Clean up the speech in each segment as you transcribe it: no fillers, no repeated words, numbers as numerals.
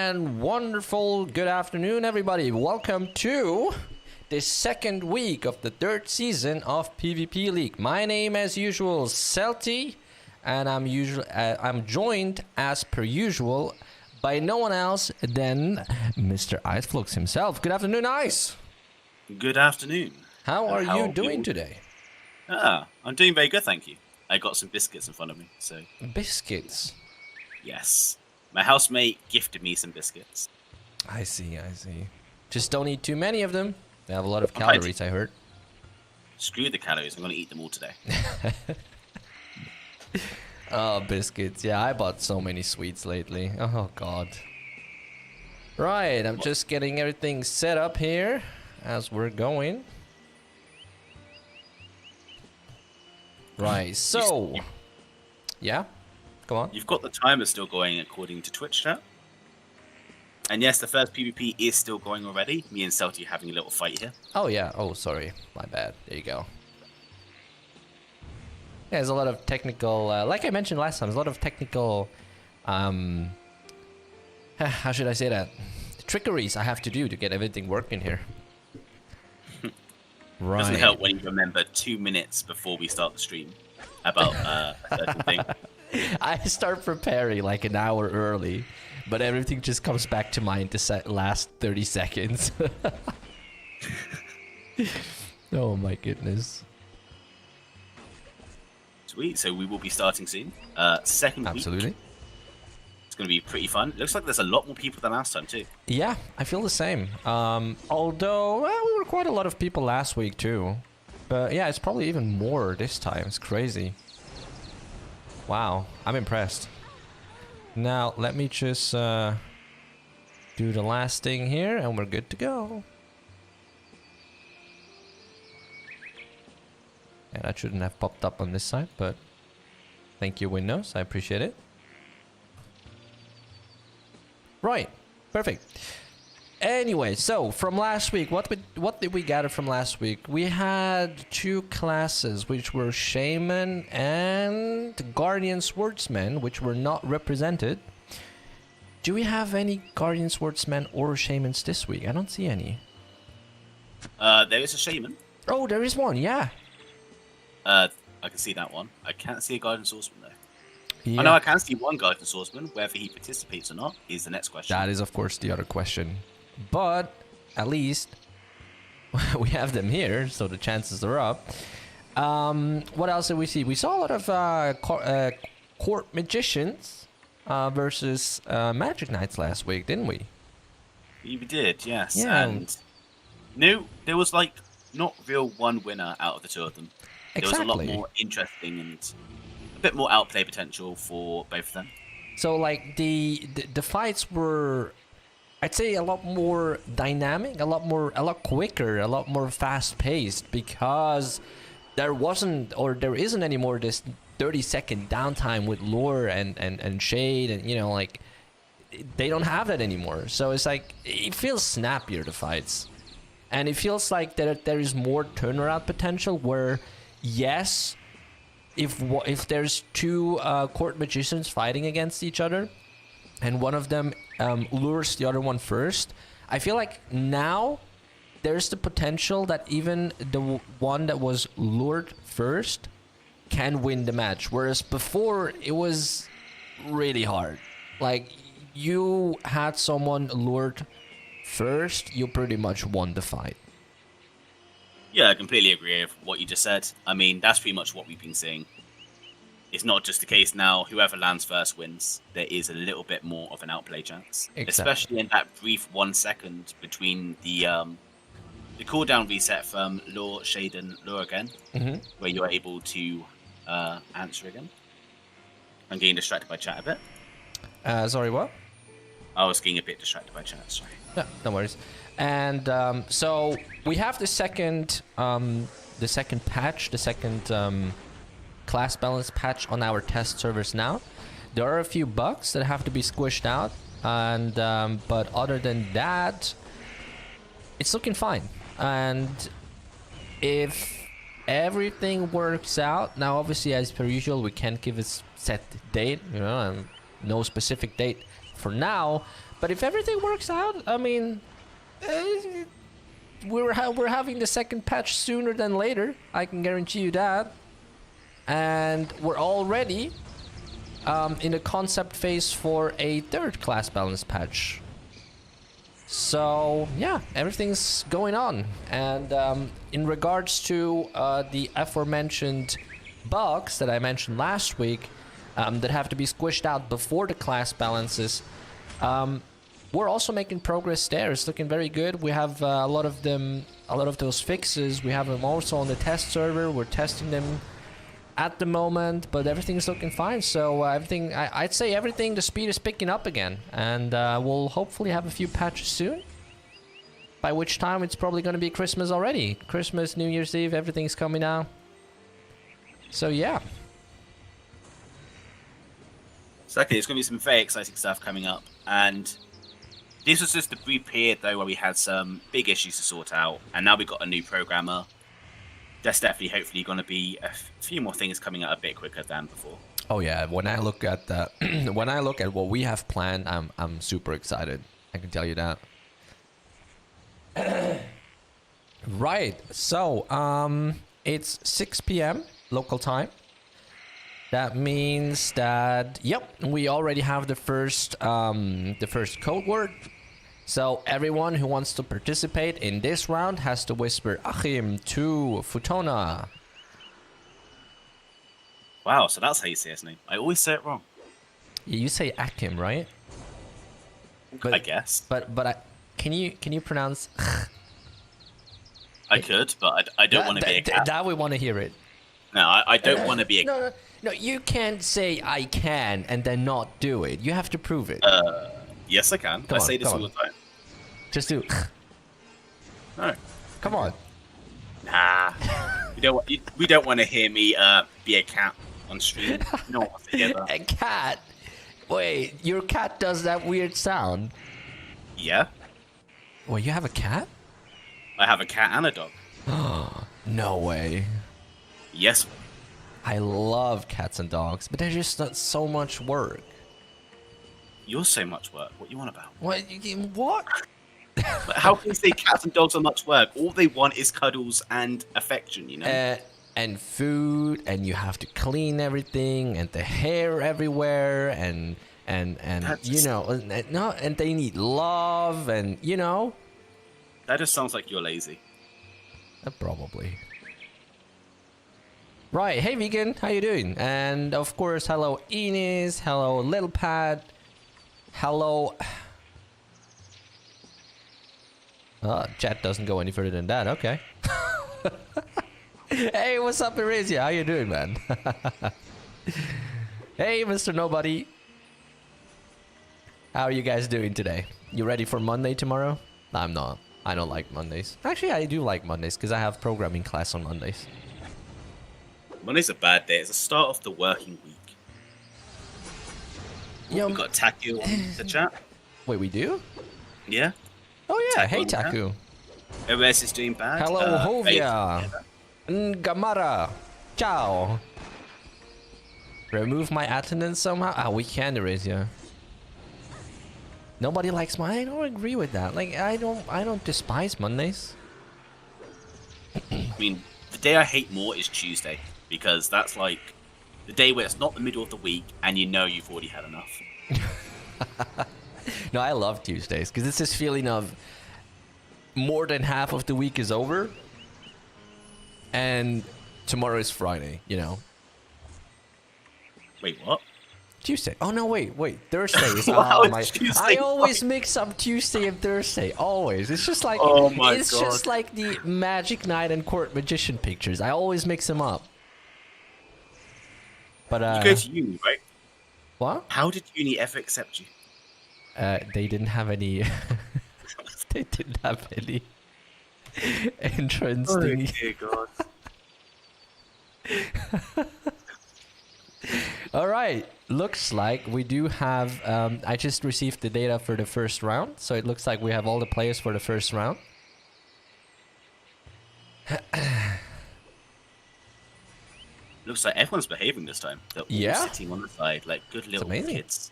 and wonderful good afternoon, everybody. Welcome to the second week of the third season of PvP League. My name, as usual, Celty, and I'm joined, as per usual, by no one else than Mr. Iceflux himself. Good afternoon, Ice. Good afternoon. How are you doing today? I'm doing very good, thank you. I got some biscuits in front of me, so... Biscuits? Yes. My housemate gifted me some biscuits. I see. Just don't eat too many of them. They have a lot of calories, I heard. Screw the calories, I'm going to eat them all today. Oh, biscuits. Yeah, I bought so many sweets lately. Oh, God. Right, I'm just getting everything set up here as we're going. Right, so... Yeah? Go on. You've got the timer still going according to Twitch chat. And yes, the first PvP is still going already. Me and Celty having a little fight here. Oh, yeah. Oh, sorry. My bad. There you go. Yeah, there's a lot of technical... like I mentioned last time, there's a lot of technical... how should I say that? Trickeries I have to do to get everything working here. Right. Doesn't help when you remember 2 minutes before we start the stream about a certain thing. I start preparing like an hour early, but everything just comes back to mind the last 30 seconds. Oh my goodness. Sweet, so we will be starting soon. Second week. Absolutely. It's going to be pretty fun. Looks like there's a lot more people than last time too. Yeah, I feel the same. Although, we were quite a lot of people last week too. But yeah, it's probably even more this time. It's crazy. Wow, I'm impressed. Now, let me just do the last thing here and we're good to go. Yeah, that shouldn't have popped up on this side, but thank you, Windows. I appreciate it. Right, perfect. Anyway, so from last week, what did we gather from last week? We had two classes, which were Shaman and Guardian Swordsman, which were not represented. Do we have any Guardian Swordsmen or Shamans this week? I don't see any. There is a Shaman. Oh, there is one, yeah. I can see that one. I can't see a Guardian Swordsman though. Yeah. I know I can see one Guardian Swordsman. Whether he participates or not is the next question. That is, of course, the other question. But at least we have them here, so the chances are up. What else did we see? We saw a lot of court magicians versus magic knights last week, didn't we? We did, yes. Yeah. And no, there was like not real one winner out of the two of them. There was a lot more interesting and a bit more outplay potential for both of them. So like the fights were, I'd say, a lot more dynamic, a lot quicker, a lot more fast-paced, because there isn't anymore this 30-second downtime with lure and shade, and you know, like they don't have that anymore. So it's like it feels snappier, the fights, and it feels like there is more turnaround potential. Where yes, if there's two court magicians fighting against each other, and one of them lures the other one first, I feel like now there's the potential that even the one that was lured first can win the match. Whereas before, it was really hard. Like, you had someone lured first, you pretty much won the fight. Yeah, I completely agree with what you just said. I mean, that's pretty much what we've been seeing. It's not just the case now, whoever lands first wins. There is a little bit more of an outplay chance. Exactly. Especially in that brief 1 second between the cooldown reset from Lure, Shade, and Lure again, where you're able to answer again. I'm getting distracted by chat a bit. Sorry, what? I was getting a bit distracted by chat, sorry. Yeah, no worries. And so we have the second patch, the second class balance patch on our test servers now. There are a few bugs that have to be squished out, and but other than that, it's looking fine. And if everything works out, now obviously as per usual we can't give a set date, you know, and no specific date for now, But if everything works out, I mean, we're having the second patch sooner than later. I can guarantee you that. And we're already in the concept phase for a third class balance patch. So yeah, everything's going on. And in regards to the aforementioned bugs that I mentioned last week that have to be squished out before the class balances, we're also making progress there. It's looking very good. We have a lot of those fixes. We have them also on the test server. We're testing them at the moment, but everything's looking fine. So I'd say everything, the speed is picking up again, and we'll hopefully have a few patches soon. By which time it's probably going to be Christmas already. Christmas, New Year's Eve, everything's coming out. So yeah. Exactly, there's going to be some very exciting stuff coming up, and this was just a brief period though where we had some big issues to sort out, and now we've got a new programmer. There's definitely, hopefully, going to be a few more things coming out a bit quicker than before. Oh yeah, when I look at when I look at what we have planned, I'm super excited. I can tell you that. Right, so it's 6 p.m. local time. That means that we already have the first code word. So everyone who wants to participate in this round has to whisper Achim to Futona. Wow, so that's how you say his name. I always say it wrong. You say Achim, right? But, I guess. But can you pronounce? I could, but I don't want to be a cat. That we want to hear it. No, I don't want to be a No, you can't say I can and then not do it. You have to prove it. Yes, I can. I say this all the time. Just do. No. Come on. Nah. We don't want to hear me be a cat on stream. No one wants to hear that. A cat? Wait, your cat does that weird sound? Yeah. Well, you have a cat? I have a cat and a dog. No way. Yes. I love cats and dogs, but they're just not so much work. You're so much work. What you want about? What? How can you say cats and dogs are much work? All they want is cuddles and affection, you know? And food, and you have to clean everything, and the hair everywhere, and you know, and they need love, and you know. That just sounds like you're lazy. Probably. Right, hey vegan, how you doing? And of course, hello Ines, hello Little Pad, hello. Chat doesn't go any further than that. Okay. Hey, what's up, Eurasia? How you doing, man? Hey, Mr. Nobody. How are you guys doing today? You ready for Monday tomorrow? I'm not. I don't like Mondays. Actually, I do like Mondays because I have programming class on Mondays. Monday's a bad day. It's the start of the working week. Yo, We've got Taku on the chat. Wait, we do? Yeah. Oh yeah, Taku hey on the chat. Taku. OS is doing bad. Hello, Hovia. Ngamara. Ciao. Remove my attendance somehow? Ah, we can erase you. Nobody likes I don't agree with that. Like, I don't despise Mondays. I mean, the day I hate more is Tuesday, because that's like the day where it's not the middle of the week and you know you've already had enough. No, I love Tuesdays because it's this feeling of more than half of the week is over and tomorrow is Friday, you know. Wait, what? Tuesday. Oh no, wait. Thursday is Tuesday I always mix up Tuesday and Thursday. Always. It's just like just like the Magic Knight and Court Magician pictures. I always mix them up. But you go to uni, right? What? How did uni ever accept you? They didn't have any they didn't have any entrance thingy. Oh dear God. All right, looks like we do have I just received the data for the first round, so it looks like we have all the players for the first round. Looks like everyone's behaving this time. They're all sitting on the side like good little kids.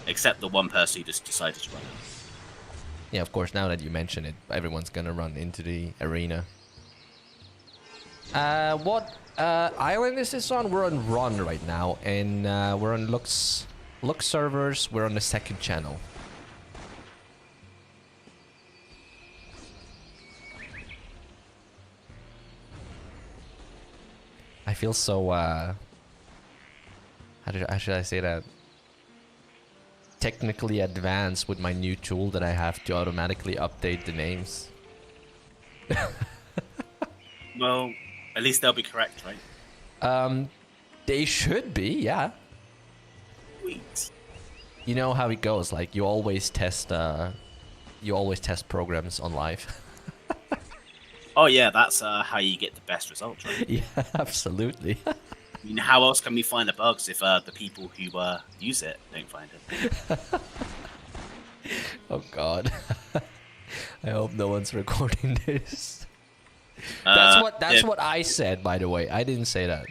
Except the one person who just decided to run it. Yeah, of course, now that you mention it, everyone's gonna run into the arena. What island is this on? We're on Run right now, and we're on Lux servers. We're on the second channel. I feel so, how should I say that? Technically advanced with my new tool that I have to automatically update the names. Well, at least they'll be correct, right? They should be, yeah. Sweet. You know how it goes, like you always test programs on live. Oh yeah, that's how you get the best results, right? Yeah, absolutely. I mean, how else can we find the bugs if the people who use it don't find it? Oh god. I hope no one's recording this. That's what I said, by the way. I didn't say that.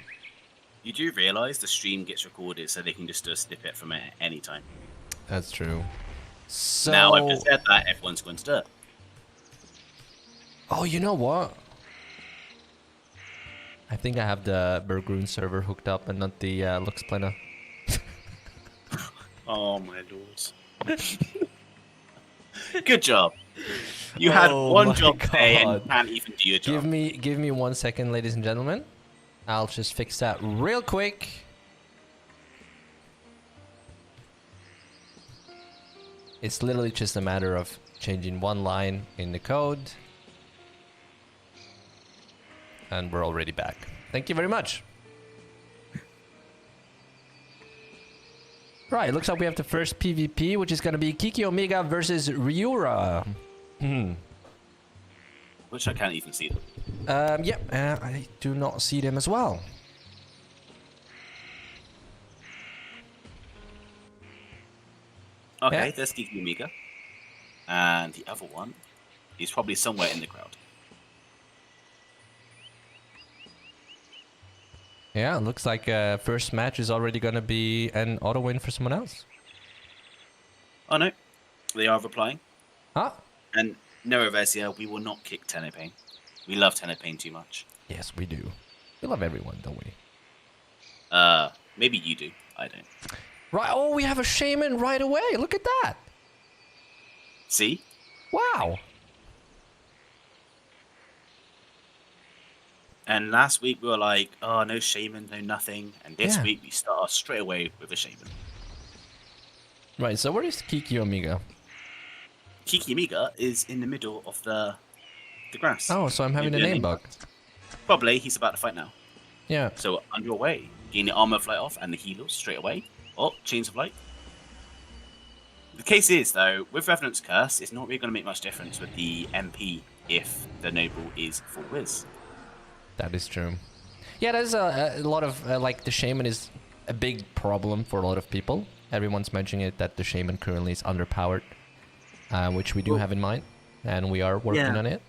You do realize the stream gets recorded, so they can just do a snippet from it at any time. That's true. So Now I've just said that, everyone's going to do it. Oh, you know what? I think I have the Burgroon server hooked up and not the Lux Planner. Oh my lord. Good job. You had one job today and can't even do your job. Give me 1 second, ladies and gentlemen. I'll just fix that real quick. It's literally just a matter of changing one line in the code. And we're already back. Thank you very much. Right, looks like we have the first PvP, which is going to be Kiki Omega versus Ryura. Which I can't even see them. I do not see them as well. Okay, Yeah. there's Giiku Omega. And the other one is probably somewhere in the crowd. Yeah, it looks like first match is already going to be an auto win for someone else. Oh no, they are replying. Ah. And no, Revesia, we will not kick Tenepane. We love Tenepane too much. Yes, we do. We love everyone, don't we? Maybe you do. I don't. Right. Oh, we have a shaman right away. Look at that. See? Wow. And last week we were like, oh, no shaman, no nothing. And this Yeah. week we start straight away with a shaman. Right, so where is Kiki Omega? Kiki Omega is in the middle of the grass. Oh, so I'm having a Maybe name bug. Probably, he's about to fight now. Yeah. So underway, getting the armor flight off and the healers straight away. Oh, chains of light. The case is, though, with Revenant's Curse, it's not really going to make much difference with the MP if the Noble is full whiz. That is true. Yeah, there's a lot of, like, the shaman is a big problem for a lot of people. Everyone's mentioning it that the shaman currently is underpowered, which we do have in mind, and we are working on it.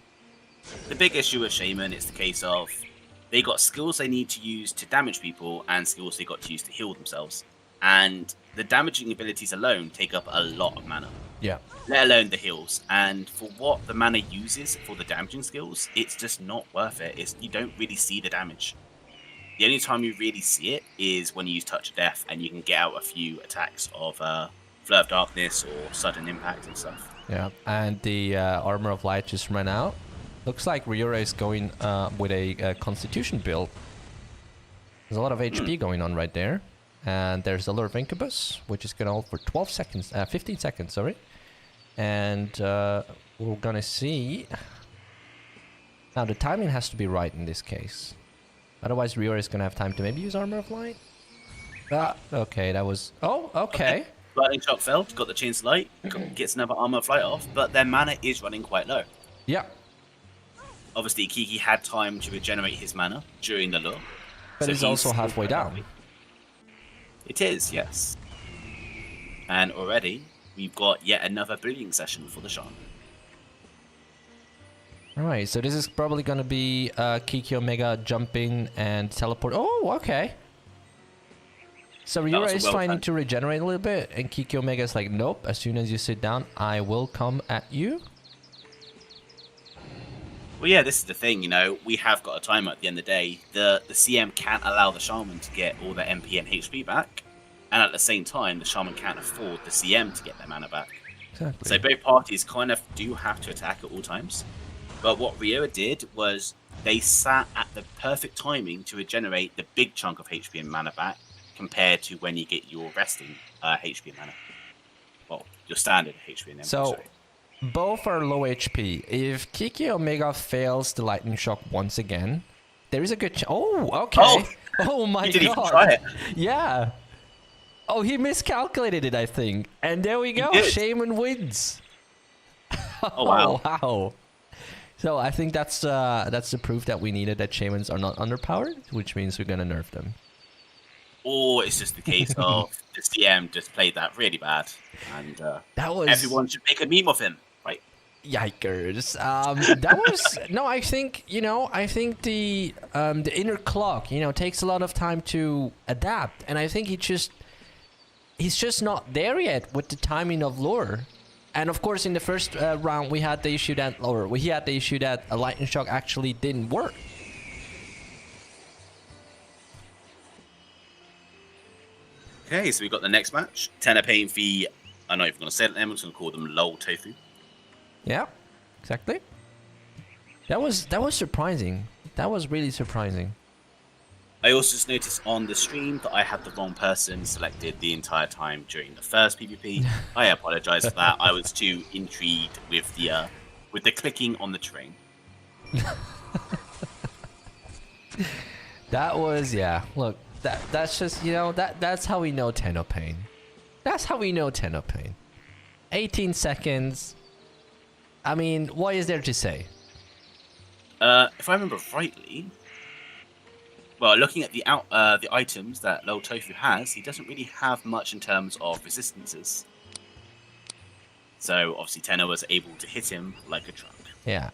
The big issue with Shaman is the case of they got skills they need to use to damage people and skills they got to use to heal themselves. And the damaging abilities alone take up a lot of mana. Yeah. Let alone the heals. And for what the mana uses for the damaging skills, it's just not worth it. You don't really see the damage. The only time you really see it is when you use Touch of Death and you can get out a few attacks of Flare of Darkness or Sudden Impact and stuff. Yeah, and the Armor of Light just ran out. Looks like Ryura is going with a Constitution build. There's a lot of HP going on right there. And there's a Lure of Incubus, which is going to hold for 12 seconds, 15 seconds, sorry. And we're going to see... Now, the timing has to be right in this case. Otherwise, Ryura is going to have time to maybe use Armor of Light. Ah, okay, that was... Oh, okay. Lightning Shock fell, got the Chains of Light, gets another Armor of Light off, but their mana is running quite low. Yeah. Obviously, Kiki had time to regenerate his mana during the lure. But so he's also halfway down. Happy. It is, yes. And already, we've got yet another bullying session for the Shaman. Alright, so this is probably going to be Kiki Omega jumping and teleport. Oh, okay. So That Ryura was a is well trying planned. to regenerate a little bit, and Kiki Omega's like, nope, as soon as you sit down, I will come at you. Well, yeah, this is the thing, you know, we have got a timer at the end of the day. The CM can't allow the Shaman to get all their MP and HP back, and at the same time, the Shaman can't afford the CM to get their mana back. Exactly. So both parties kind of do have to attack at all times. But what Ryoa did was they sat at the perfect timing to regenerate the big chunk of HP and mana back compared to when you get your resting HP and mana. Well, your standard HP and MP, So, sorry. both are low HP. If Kiki Omega fails the lightning shock once again, there is a good oh, okay. Oh my He didn't even god. try it. Yeah. Oh, he miscalculated it, I think. And there we go. did. Shaman wins. Oh, wow. Wow. So I think that's the proof that we needed, that Shamans are not underpowered, which means we're gonna nerf them. Or it's just the case of the CM just played that really bad, and That was everyone should make a meme of him, right? Yikers. That was no. I think the inner clock takes a lot of time to adapt, and I think he's just not there yet with the timing of lore. And of course, in the first round, we had the issue that a lightning shock actually didn't work. Okay, so we got the next match. Tenor Pain v. I'm not even going to say it. I'm just going to call them Lol Tofu. Yeah, exactly. That was surprising. That was really surprising. I also just noticed on the stream that I had the wrong person selected the entire time during the first PvP. I apologize for that. I was too intrigued with the clicking on the train. That was, yeah. Look, that's just, that's how we know Tenno Pain. That's how we know Tenno Pain. 18 seconds. I mean, what is there to say? If I remember rightly, well, looking at the items that Lol Tofu has, he doesn't really have much in terms of resistances. So obviously Tenno was able to hit him like a truck. Yeah,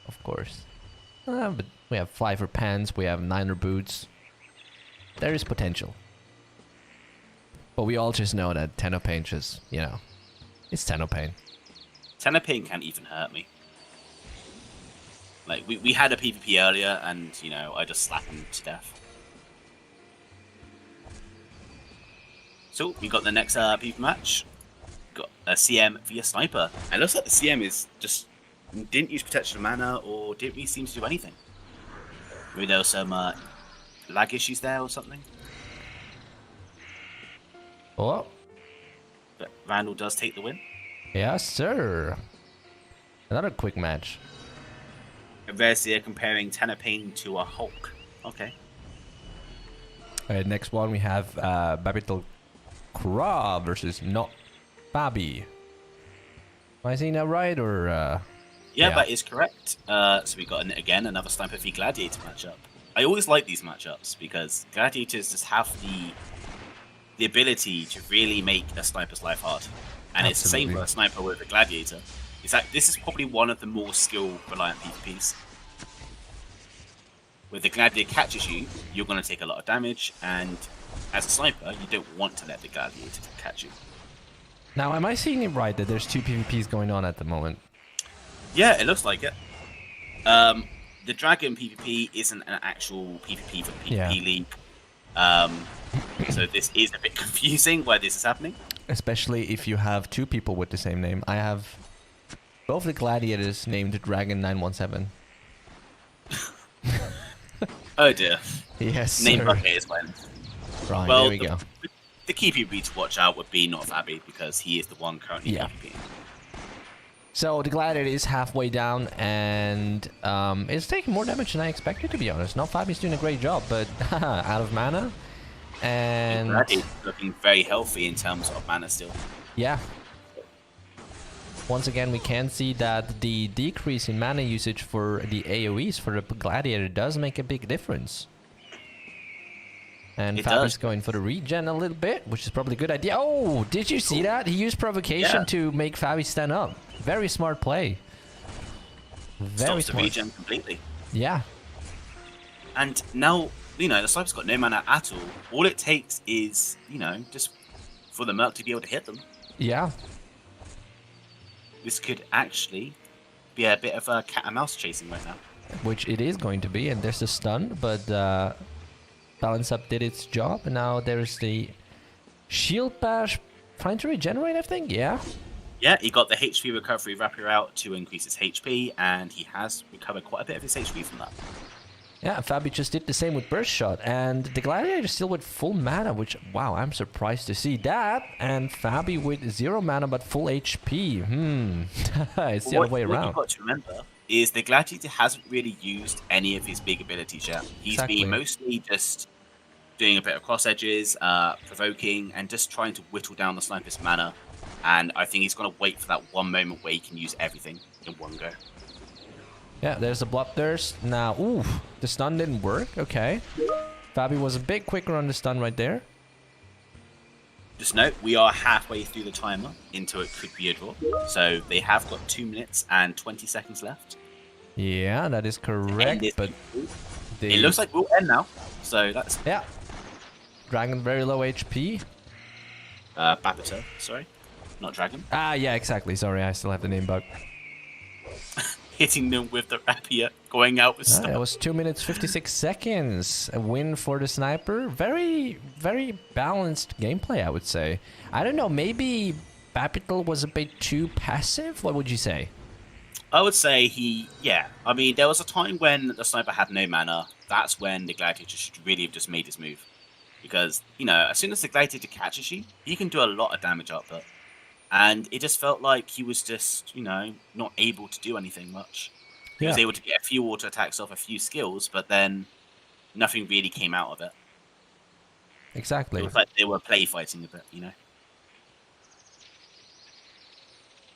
of course. But we have 5er pants, we have 9er boots. There is potential. But we all just know that Tenno Pain just, it's Tenno Pain. Tenor Pain can't even hurt me. Like, we had a PvP earlier, and, I just slapped him to death. So, we got the next PvP match. Got a CM via Sniper. And it looks like the CM is just didn't use Protection of Mana, or didn't really seem to do anything. Maybe there was some lag issues there or something. Oh, But Randall does take the win. yes, sir. Another quick match. Versia comparing Tenor Pain to a Hulk. Okay. Next one we have Babital Kra versus Not Fabi. Am I saying that right, or? Yeah, that is correct. So we got again another Sniper v Gladiator matchup. I always like these matchups because Gladiators just have the ability to really make a Sniper's life hard, and it's the same for a Sniper with a Gladiator. It's like this is probably one of the more skill-reliant PvPs. Where the Gladiator catches you, you're going to take a lot of damage, and as a Sniper, you don't want to let the Gladiator catch you. Now, am I seeing it right that there's 2 PvPs going on at the moment? Yeah, it looks like it. The Dragon PvP isn't an actual PvP for the PvP League. So this is a bit confusing why this is happening. Especially if you have 2 people with the same name. I have both the Gladiators named Dragon 917. Oh dear. Yes, Name sir. bucket is when. Right, Well, there we go. the key PvP to watch out would be Not Fabi because he is the one currently PvPing. So the Gladiator is halfway down, and it's taking more damage than I expected, to be honest. Not Fabi's doing a great job, but out of mana. And Gladiator's looking very healthy in terms of mana still. yeah. Once again, we can see that the decrease in mana usage for the AoEs for the Gladiator does make a big difference. And It Fabi's does. going for the regen a little bit, which is probably a good idea. Oh, did you see that? He used provocation to make Fabi stand up. Very smart play. Very Stops the smart. regen completely. Yeah. And now the sniper's got no mana at all. All it takes is, just for the Merc to be able to hit them. Yeah. This could actually be a bit of a cat and mouse chasing right now. Which it is going to be, and there's a stun, but Balance Up did its job, and now there's the Shield Bash trying to regenerate, I think, yeah? Yeah, he got the HP recovery wrapper out to increase his HP, and he has recovered quite a bit of his HP from that. Yeah, Fabi just did the same with Burst Shot, and the Gladiator still with full mana, which, wow, I'm surprised to see that. And Fabi with 0 mana but full HP. It's the other way around. What you've got to remember is the Gladiator hasn't really used any of his big abilities yet. He's been mostly just doing a bit of cross edges, provoking, and just trying to whittle down the Sniper's mana. And I think he's going to wait for that one moment where he can use everything in one go. Yeah, there's the Bloodthirst. Now, ooh, the stun didn't work. Okay. Fabi was a bit quicker on the stun right there. Just note, we are halfway through the timer into it could be a draw. So they have got 2 minutes and 20 seconds left. Yeah, that is correct. But it looks like we'll end now. So that's... Yeah. Dragon very low HP. Babito, sorry. Not Dragon. Ah, yeah, exactly. Sorry, I still have the name bug. Hitting them with the rapier, going out with stuff. It was 2 minutes 56 seconds. A win for the Sniper. Very, very balanced gameplay, I would say. I don't know, maybe Bapital was a bit too passive? What would you say? I would say I mean, there was a time when the Sniper had no mana. That's when the Gladiator should really have just made his move. Because, as soon as the Gladiator catches you, he can do a lot of damage output. And it just felt like he was just, not able to do anything much. He was able to get a few auto attacks off a few skills, but then nothing really came out of it. Exactly. It was like they were play fighting a bit,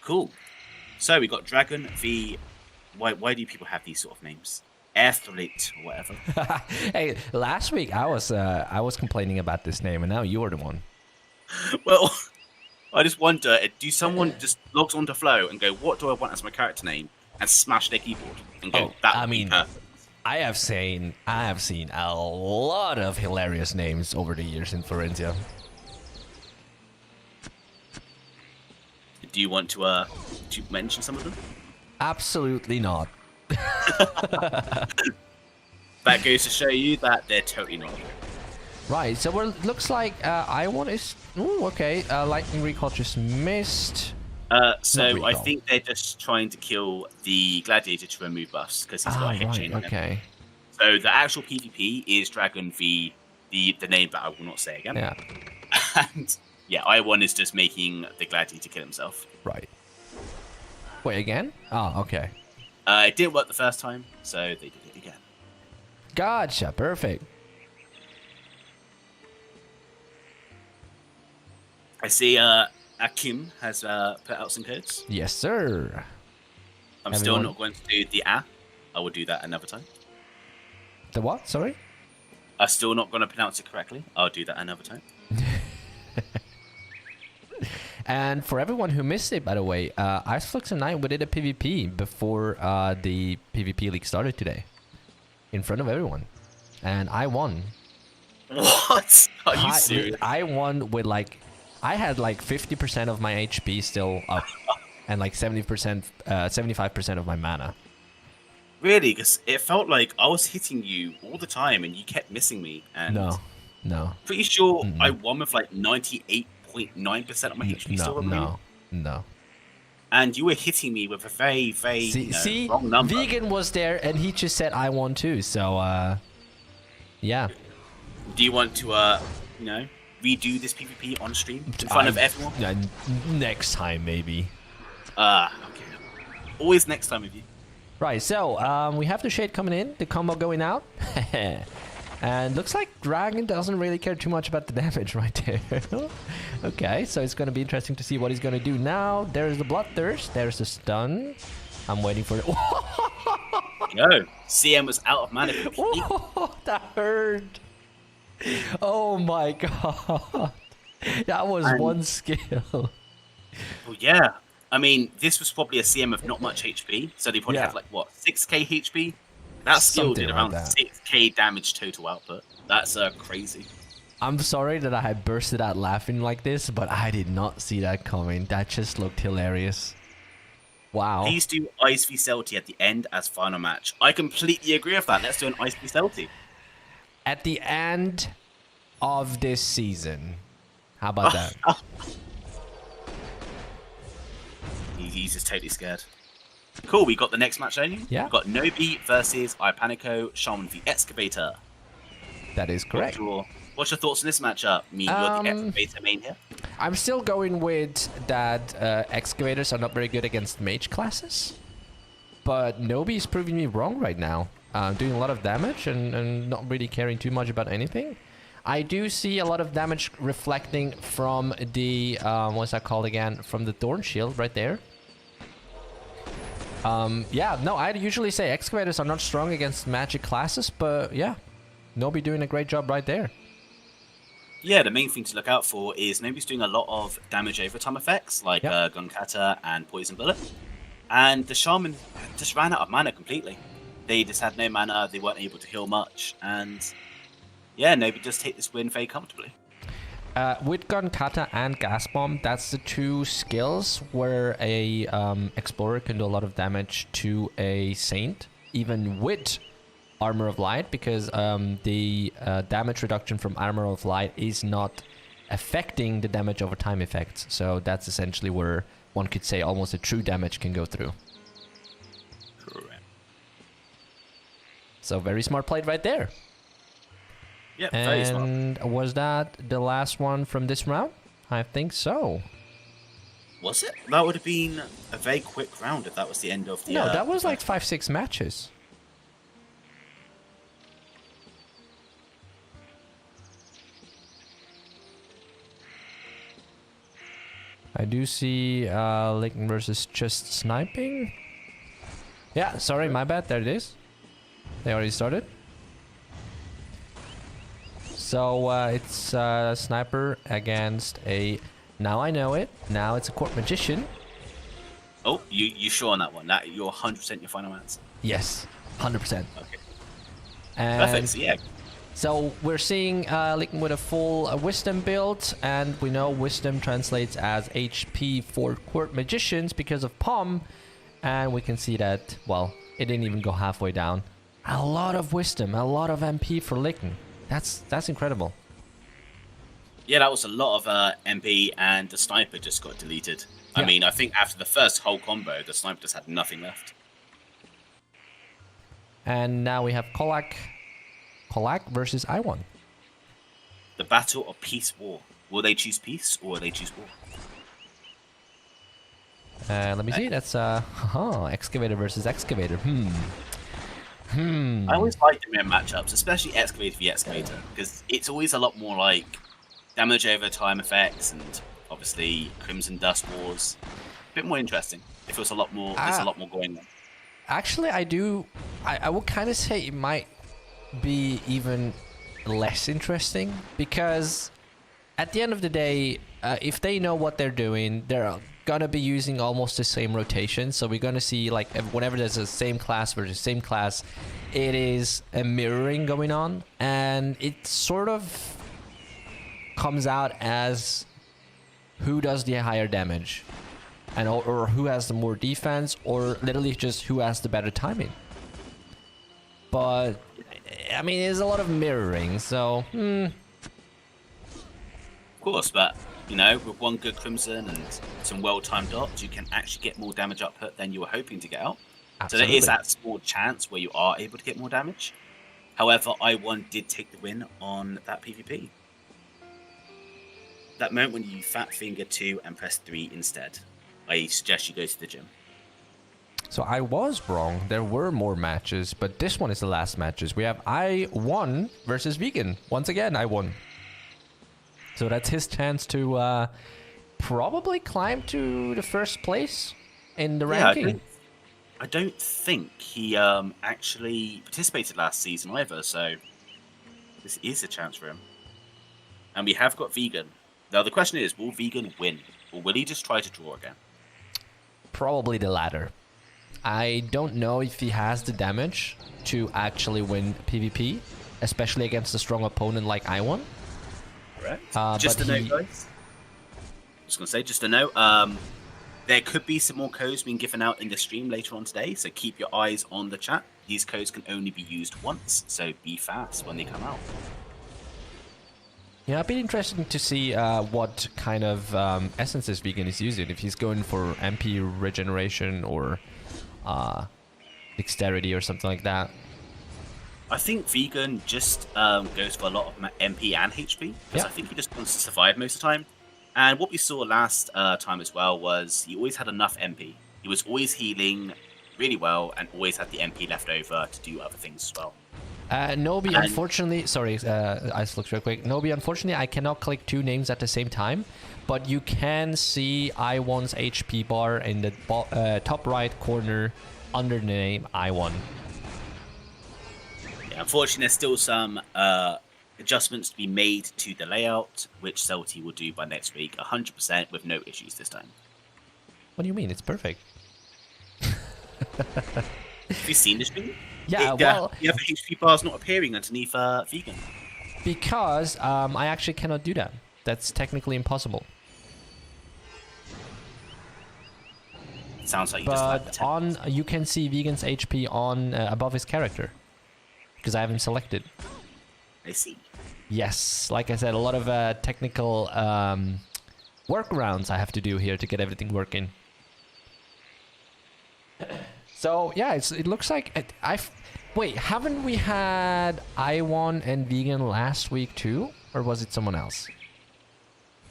Cool. So we got Dragon v... Why do people have these sort of names? Athlete or whatever. Hey, last week I was complaining about this name, and now you're the one. Well... I just wonder, do someone just logs onto Flow and go, what do I want as my character name? And smash their keyboard and go, perfect. I have seen a lot of hilarious names over the years in Florensia. Do you want to mention some of them? Absolutely not. That goes to show you that they're totally not. Right, so it looks like I1 is... Ooh, okay. Lightning Recall just missed. So I think they're just trying to kill the Gladiator to remove buffs, because he's got a hit chain on him. So the actual PvP is Dragon v the name that I will not say again. Yeah. And yeah, I1 is just making the Gladiator kill himself. Right. Wait, again? Oh, okay. It didn't work the first time, so they did it again. Gotcha, perfect. I see Akim has put out some codes. Yes, sir. I'm still not going to do the A. I will do that another time. The what? Sorry? I'm still not going to pronounce it correctly. I'll do that another time. And for everyone who missed it, by the way, Iceflux and I, we did a PvP before the PvP league started today. In front of everyone. And I won. What? Are you serious? I won with like... I had like 50% of my HP still up. And like 70%, 75% of my mana. Really? Because it felt like I was hitting you all the time and you kept missing me. And No. Pretty sure I won with like 98.9% of my HP still remaining. No. And you were hitting me with a very, very wrong number. Vegan was there and he just said I won too. So, yeah. Do you want to, redo this PvP on stream in front of everyone? Next time, maybe. Okay. Always next time with you. Right, so we have the shade coming in, the combo going out. And looks like Dragon doesn't really care too much about the damage right there. Okay, so it's going to be interesting to see what he's going to do now. There's the Bloodthirst, there's the stun. I'm waiting for it. No, CM was out of mana. Oh, that hurt. Oh my god. That was one skill. Well, yeah. I mean, this was probably a CM of not much HP, so they probably have like, what, 6k HP? That skill Something did like around that. 6k damage total output. That's crazy. I'm sorry that I bursted out laughing like this, but I did not see that coming. That just looked hilarious. Wow. Please do Ice v Celti at the end as final match. I completely agree with that. Let's do an Ice v Celti. At the end of this season. How about that? He's just totally scared. Cool, we got the next match only. Yeah. We've got Nobi versus Ipanico, Shaman the Excavator. That is correct. What's your thoughts on this matchup? I mean, you're the Excavator main here. I'm still going with that excavators are not very good against mage classes. But Nobi is proving me wrong right now. Doing a lot of damage and not really caring too much about anything. I do see a lot of damage reflecting from the, what's that called again? From the Thorn Shield right there. Yeah, no, I'd usually say excavators are not strong against magic classes, but yeah, Nobi doing a great job right there. Yeah, the main thing to look out for is Nobi's doing a lot of damage overtime effects, like Gunkata and Poison Bullet. And the Shaman just ran out of mana completely. They just had no mana, they weren't able to heal much, and yeah, Nobi does take this win very comfortably. With Gunkata and Gas Bomb, that's the two skills where a Explorer can do a lot of damage to a Saint, even with Armor of Light, because the damage reduction from Armor of Light is not affecting the damage over time effects. So that's essentially where one could say almost a true damage can go through. Correct. So very smart played right there. Yeah, very smart. And was that the last one from this round? I think so. Was it? That would have been a very quick round if that was the end of the... No, that was like 5-6 matches. I do see Lincoln versus just sniping. Yeah, sorry, my bad. There it is. They already started. So it's Sniper against a... Now I know it. Now it's a Court Magician. Oh, you sure on that one? That you're 100% your final answer? Yes, 100%. Okay. And Perfect, so yeah. so we're seeing Lincoln with a full Wisdom build, and we know Wisdom translates as HP for Court Magicians because of POM, and we can see that, well, it didn't even go halfway down. A lot of Wisdom, a lot of MP for Lincoln. That's incredible. Yeah, that was a lot of MP, and the Sniper just got deleted. I mean, I think after the first whole combo, the Sniper just had nothing left. And now we have Kolak versus Iwan. The battle of peace war. Will they choose peace or will they choose war? Let me see. That's Excavator versus Excavator. I always like the mirror matchups, especially Excavator v Excavator, because it's always a lot more like damage over time effects and obviously Crimson Dust Wars. A bit more interesting. It feels a lot more. There's a lot more going on. Actually, I would kind of say it might be even less interesting, because at the end of the day, if they know what they're doing, they're gonna be using almost the same rotation. So we're gonna see, like, whenever there's a same class versus same class, it is a mirroring going on, and it sort of comes out as who does the higher damage, and or who has the more defense, or literally just who has the better timing. But I mean, there's a lot of mirroring, so Of course, but you know, with one good Crimson and some well-timed dots, you can actually get more damage output than you were hoping to get out. absolutely. So there is that small chance where you are able to get more damage. However, I1 did take the win on that PvP. That moment when you fat finger 2 and press 3 instead. I suggest you go to the gym. So I was wrong. There were more matches, but this one is the last matches. We have I1 versus Vegan. Once again, I won. So that's his chance to probably climb to the first place in the ranking. I don't think he actually participated last season either, so this is a chance for him. And we have got Vegan. Now the question is, will Vegan win? Or will he just try to draw again? Probably the latter. I don't know if he has the damage to actually win PvP, especially against a strong opponent like Iwon. Correct. Just a note, guys. Just gonna say, just a note. There could be some more codes being given out in the stream later on today, so keep your eyes on the chat. These codes can only be used once, so be fast when they come out. Yeah, it'd be interesting to see what kind of essences Vegan is using. If he's going for MP regeneration or dexterity or something like that. I think Vegan just goes for a lot of MP and HP, because I think he just wants to survive most of the time. And what we saw last time as well was he always had enough MP. He was always healing really well and always had the MP left over to do other things as well. Nobi, unfortunately, sorry, I just looked real quick. Nobi, unfortunately, I cannot click two names at the same time, but you can see Iwon's HP bar in the top right corner under the name Iwon. Yeah, unfortunately, there's still some adjustments to be made to the layout, which Celti will do by next week, 100% with no issues this time. What do you mean? It's perfect. Have you seen the stream? Yeah, well... You have HP bars not appearing underneath Vegan. Because I actually cannot do that. That's technically impossible. It sounds like you but you can see Vegan's HP on above his character. Because I haven't selected. I see. Yes, like I said, a lot of technical workarounds I have to do here to get everything working. So yeah, it looks like wait, haven't we had Iwon and Vegan last week too, or was it someone else?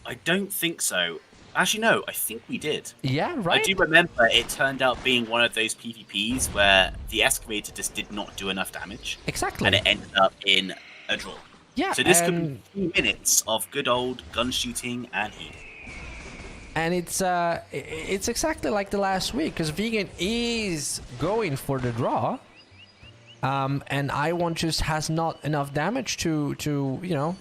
I don't think so. Actually, no, I think we did. Yeah, right. I do remember it turned out being one of those PvPs where the excavator just did not do enough damage. Exactly. And it ended up in a draw. Yeah. So this could be 3 minutes of good old gun shooting and healing. And it's exactly like the last week, because Vegan is going for the draw, and Iwon just has not enough damage to you know,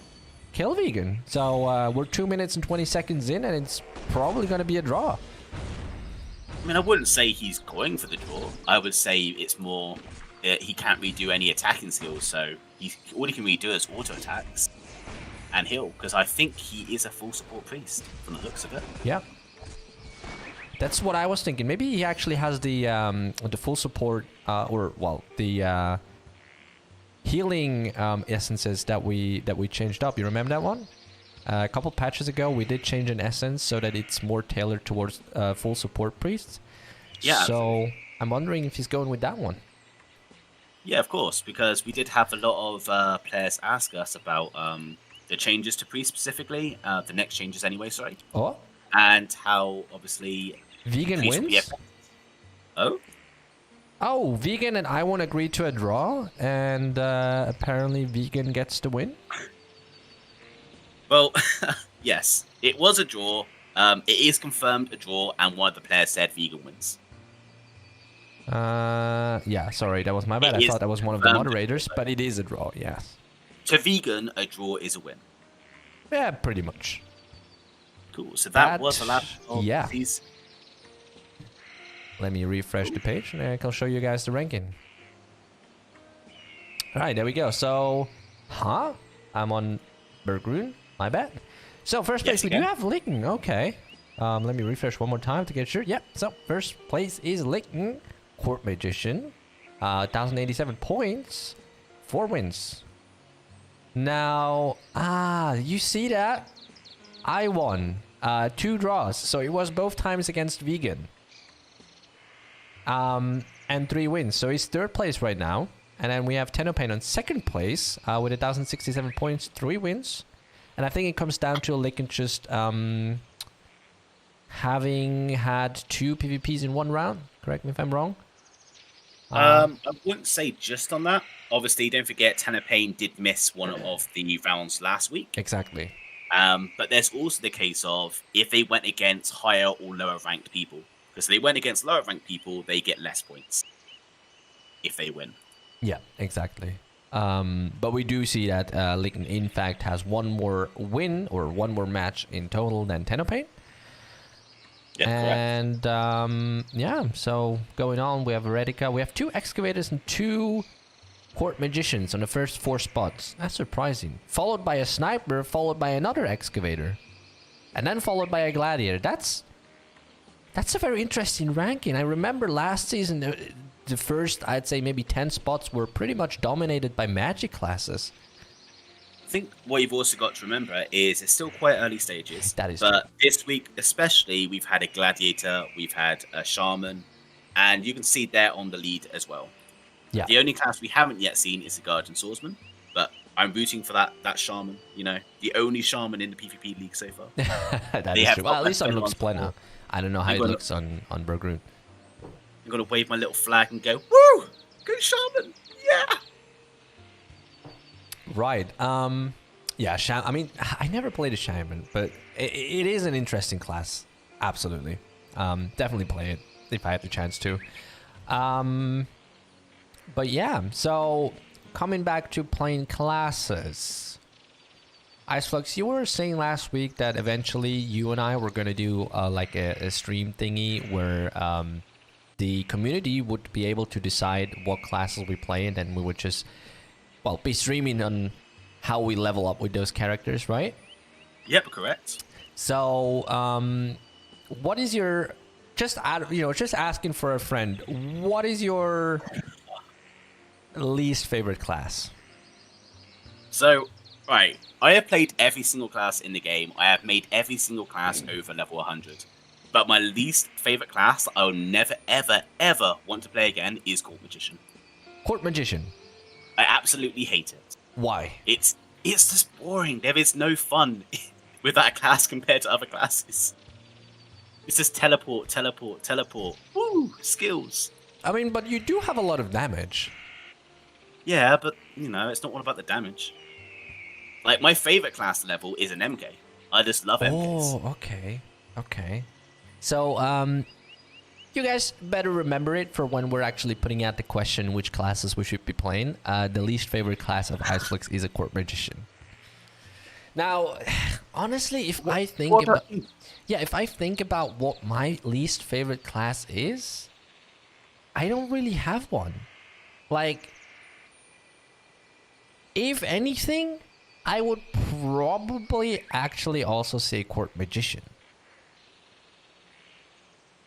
kill Vegan. So we're 2 minutes and 20 seconds in, and it's probably going to be a draw. I mean, I wouldn't say he's going for the draw. I would say it's more he can't really do any attacking skills, so all he can really do is auto attacks and heal, because I think he is a full support priest from the looks of it. Yeah, that's what I was thinking. Maybe he actually has the full support the healing essences that we changed up. You remember that one? A couple patches ago, we did change an essence so that it's more tailored towards full support priests. Yeah. So I'm wondering if he's going with that one. Yeah, of course, because we did have a lot of players ask us about the changes to priest specifically, the next changes anyway, sorry. Oh? And how, obviously... Vegan wins? Oh? Oh, Vegan and Iwon agreed to a draw, and apparently Vegan gets the win? Well, yes, it was a draw. It is confirmed a draw, and one of the players said Vegan wins. Yeah, sorry, that was my bad. I thought that was one of the moderators, but it is a draw, yes. To Vegan, a draw is a win. Yeah, pretty much. Cool, so that was the last of these. Let me refresh the page, and I can show you guys the ranking. Alright, there we go. So, I'm on Bergrun. My bad. So, first place, we do have Licken. Okay. Let me refresh one more time to get sure. Yep, so first place is Licken. Court Magician. 1,087 points. 4 wins. Now, you see that? I won. 2 draws. So, it was both times against Vegan. And 3 wins. So, he's 3rd place right now. And then we have Tennopain on 2nd place with 1,067 points, 3 wins. And I think it comes down to Licken just having had 2 PvPs in 1 round. Correct me if I'm wrong. I wouldn't say just on that. Obviously, don't forget Tennopain did miss one of the rounds last week. Exactly. But there's also the case of if they went against higher or lower ranked people. Because if they went against lower ranked people, they get less points if they win. Yeah, exactly. But we do see that Licken, in fact, has 1 more win or 1 more match in total than Tennopain. Yeah, correct. And yeah, so going on, we have Eredica. We have 2 excavators and 2 court magicians on the first 4 spots. That's surprising. Followed by a sniper, followed by another excavator, and then followed by a gladiator. That's a very interesting ranking. I remember last season, the first, I'd say maybe 10 spots were pretty much dominated by magic classes. I think what you've also got to remember is it's still quite early stages. That is but true. This week, especially, we've had a gladiator, we've had a shaman, and you can see they're on the lead as well. Yeah. The only class we haven't yet seen is the guardian swordsman, but I'm rooting for that shaman. You know, the only shaman in the PvP league so far. That is true. Well, at least on Lux Plena. I don't know how it looks on Bergrun. I'm gonna wave my little flag and go, woo! Go shaman! Yeah! Right. Yeah, I mean, I never played a shaman, but it is an interesting class. Absolutely. Definitely play it if I had the chance to. But yeah, so coming back to playing classes. Iceflux, you were saying last week that eventually you and I were going to do like a stream thingy where the community would be able to decide what classes we play, and then we would just, well, be streaming on how we level up with those characters, right? Yep, correct. So, what is your, just asking for a friend, what is your least favorite class? So, right, I have played every single class in the game. I have made every single class over level 100. But my least favorite class I will never, ever, ever want to play again is Court Magician. Court Magician. I absolutely hate it. Why? It's just boring. There is no fun with that class compared to other classes. It's just teleport, teleport, teleport. Woo! Skills. I mean, but you do have a lot of damage. Yeah, but, you know, it's not all about the damage. Like, my favorite class level is an MK. I just love MKs. Oh, okay. Okay. So, you guys better remember it for when we're actually putting out the question which classes we should be playing. The least favorite class of Iceflix is a Court Magician. Now, honestly, if I think about what my least favorite class is, I don't really have one. Like, if anything, I would probably actually also say Court Magician.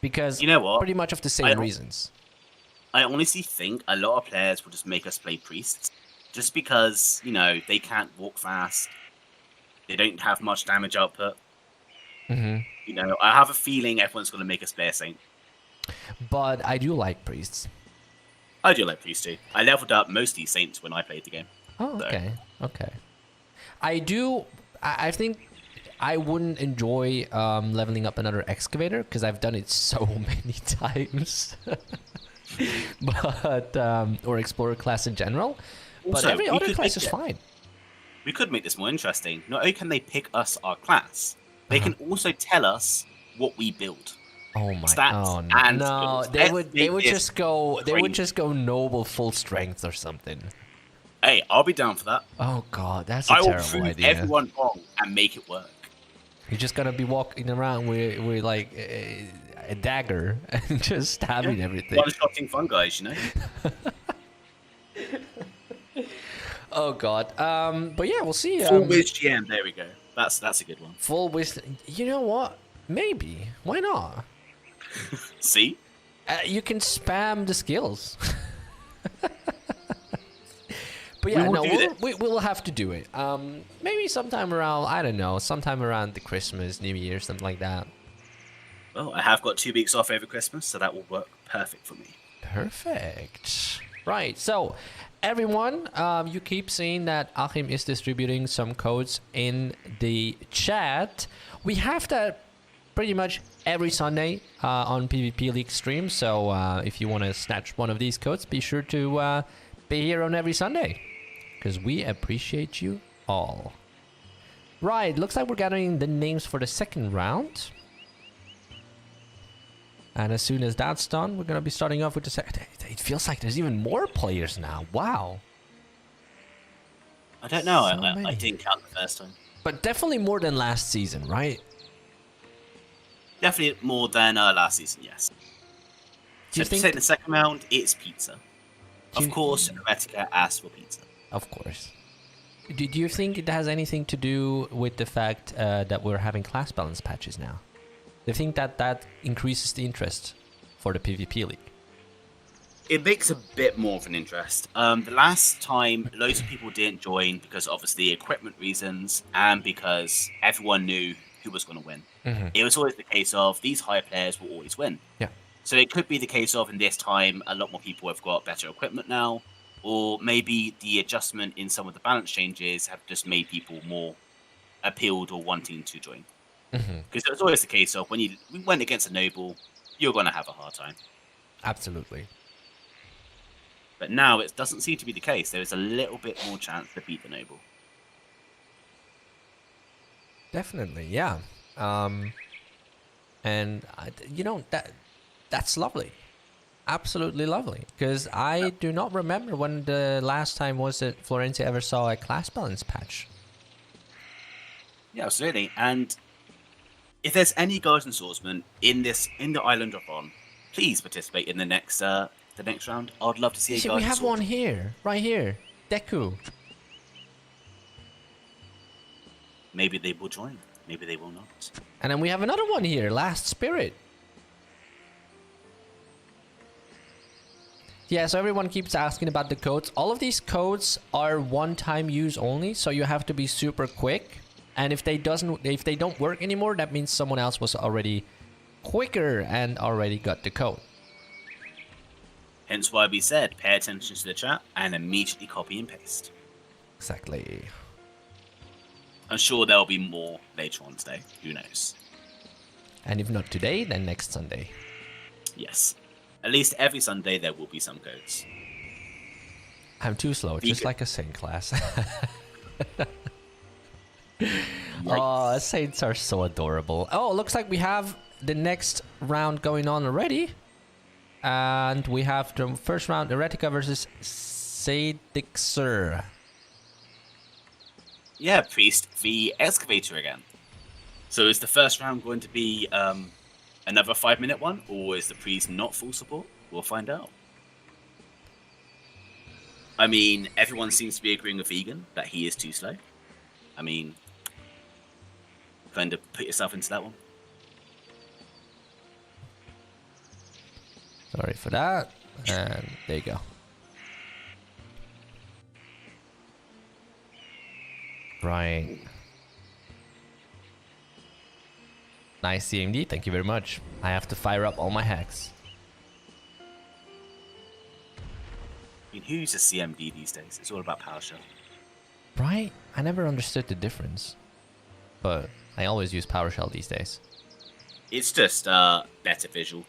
Because, you know what? Pretty much of the same reasons. I honestly think a lot of players will just make us play priests. Just because, you know, they can't walk fast. They don't have much damage output. Mm-hmm. You know, I have a feeling everyone's going to make us play a saint. But I do like priests. I do like priests too. I leveled up mostly saints when I played the game. Oh, okay. So. Okay. I think I wouldn't enjoy leveling up another excavator because I've done it so many times. But or explorer class in general. Also, but every other class is fine. We could make this more interesting. Not only can they pick us our class, they can also tell us what we build. Oh my! Stats oh no! And no, they would just go. They would just go noble full strength or something. Hey, I'll be down for that. Oh god, that's a terrible idea. I will prove everyone wrong and make it work. You're just gonna be walking around with like a dagger and just stabbing everything. One-shotting fun guys, you know. Oh god. But yeah, we'll see. Full whiz GM. There we go. That's a good one. Full whiz. You know what? Maybe. Why not? See? You can spam the skills. But yeah, we'll have to do it. Maybe sometime around, I don't know, sometime around the Christmas, New Year, something like that. Well, I have got 2 weeks off over Christmas, so that will work perfect for me. Perfect. Right, so everyone, you keep seeing that Achim is distributing some codes in the chat. We have that pretty much every Sunday on PvP League stream, so if you want to snatch one of these codes, be sure to be here on every Sunday, because we appreciate you all. Right, looks like we're gathering the names for the second round. And as soon as that's done, we're going to be starting off with the second. It feels like there's even more players now. Wow. I don't know. I didn't count the first time. But definitely more than last season, right? Definitely more than last season, yes. Do you So to think? say the second round, it's pizza. Do Of you- course, Heretica asked for pizza. Of course. Do you think it has anything to do with the fact that we're having class balance patches now? Do you think that that increases the interest for the PvP League? It makes a bit more of an interest. The last time, loads of people didn't join because obviously equipment reasons and because everyone knew who was going to win. Mm-hmm. It was always the case of these high players will always win. Yeah. So it could be the case of in this time, a lot more people have got better equipment now, or maybe the adjustment in some of the balance changes have just made people more appealed or wanting to join. Mm-hmm. Because it was always the case of when you went against a noble, you're going to have a hard time. Absolutely. But now it doesn't seem to be the case. There is a little bit more chance to beat the noble. Definitely, yeah. And that's lovely. Absolutely lovely. Because I do not remember when the last time was that Florensia ever saw a class balance patch. Yeah, absolutely. And if there's any guards and swordsmen in the island of On, please participate in the next round. I'd love to see a See, guard. we and have one swordsman. here, right here. Giiku. Maybe they will join. Maybe they will not. And then we have another one here, Last Spirit. Yeah, so everyone keeps asking about the codes. All of these codes are one-time use only, so you have to be super quick. And if they don't work anymore, that means someone else was already quicker and already got the code. Hence why we said pay attention to the chat and immediately copy and paste. Exactly. I'm sure there'll be more later on today. Who knows? And if not today, then next Sunday. Yes. At least every Sunday there will be some codes. I'm too slow, just like a Saint class. Oh, Saints are so adorable. Oh, looks like we have the next round going on already. And we have the first round, Heretica versus Sadixer. Yeah, Priest v Excavator again. So is the first round going to be another 5-minute one, or is the Priest not full support? We'll find out. I mean, everyone seems to be agreeing with Vegan that he is too slow. I mean, kind of put yourself into that one. Sorry for that. And there you go. Right. Nice CMD, thank you very much. I have to fire up all my hacks. I mean, who uses CMD these days? It's all about PowerShell. Right? I never understood the difference. But I always use PowerShell these days. It's just better visual,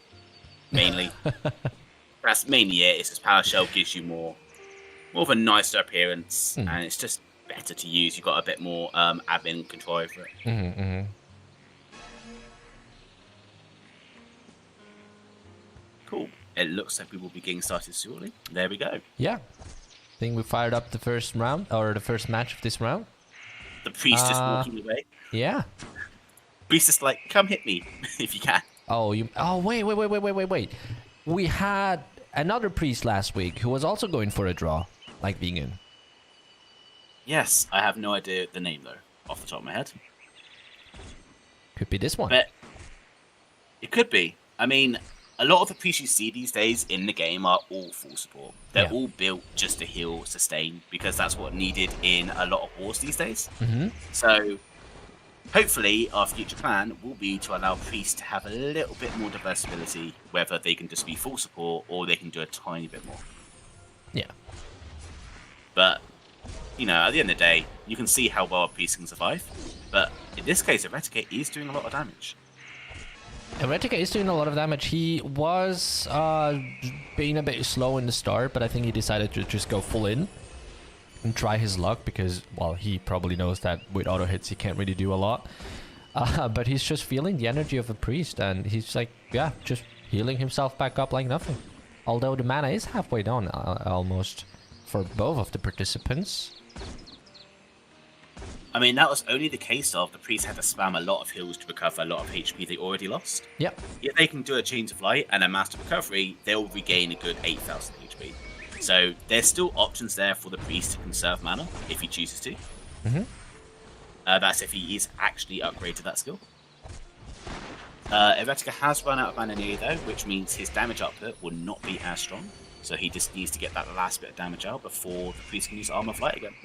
mainly. That's mainly it. It's just PowerShell gives you more of a nicer appearance, and it's just better to use. You've got a bit more admin control over it. Mm-hmm, mm-hmm. Cool. It looks like we will be getting started shortly. There we go. Yeah. I think we fired up the first round, or the first match of this round. The priest is walking away. Yeah. Priest is like, come hit me if you can. Oh, wait. We had another priest last week who was also going for a draw, like Vegan. Yes, I have no idea the name though, off the top of my head. Could be this one. But it could be. I mean, a lot of the priests you see these days in the game are all full support. They're all built just to heal, sustain, because that's what needed in a lot of wars these days. Mm-hmm. So, hopefully, our future plan will be to allow priests to have a little bit more diversibility, whether they can just be full support or they can do a tiny bit more. Yeah. But, you know, at the end of the day, you can see how well a priest can survive. But in this case, Heretica is doing a lot of damage. Heretica is doing a lot of damage. He was being a bit slow in the start, but I think he decided to just go full in and try his luck because, well, he probably knows that with auto hits he can't really do a lot. But he's just feeling the energy of a priest, and he's like, yeah, just healing himself back up like nothing. Although the mana is halfway down almost for both of the participants. I mean, that was only the case of the priest had to spam a lot of heals to recover a lot of HP they already lost. Yep. If they can do a Chains of Light and a Master Recovery, they'll regain a good 8,000 HP. So there's still options there for the priest to conserve mana if he chooses to. That's if he is actually upgraded that skill. Eretica has run out of mana nearly though, which means his damage output will not be as strong. So he just needs to get that last bit of damage out before the priest can use Armor of Light again.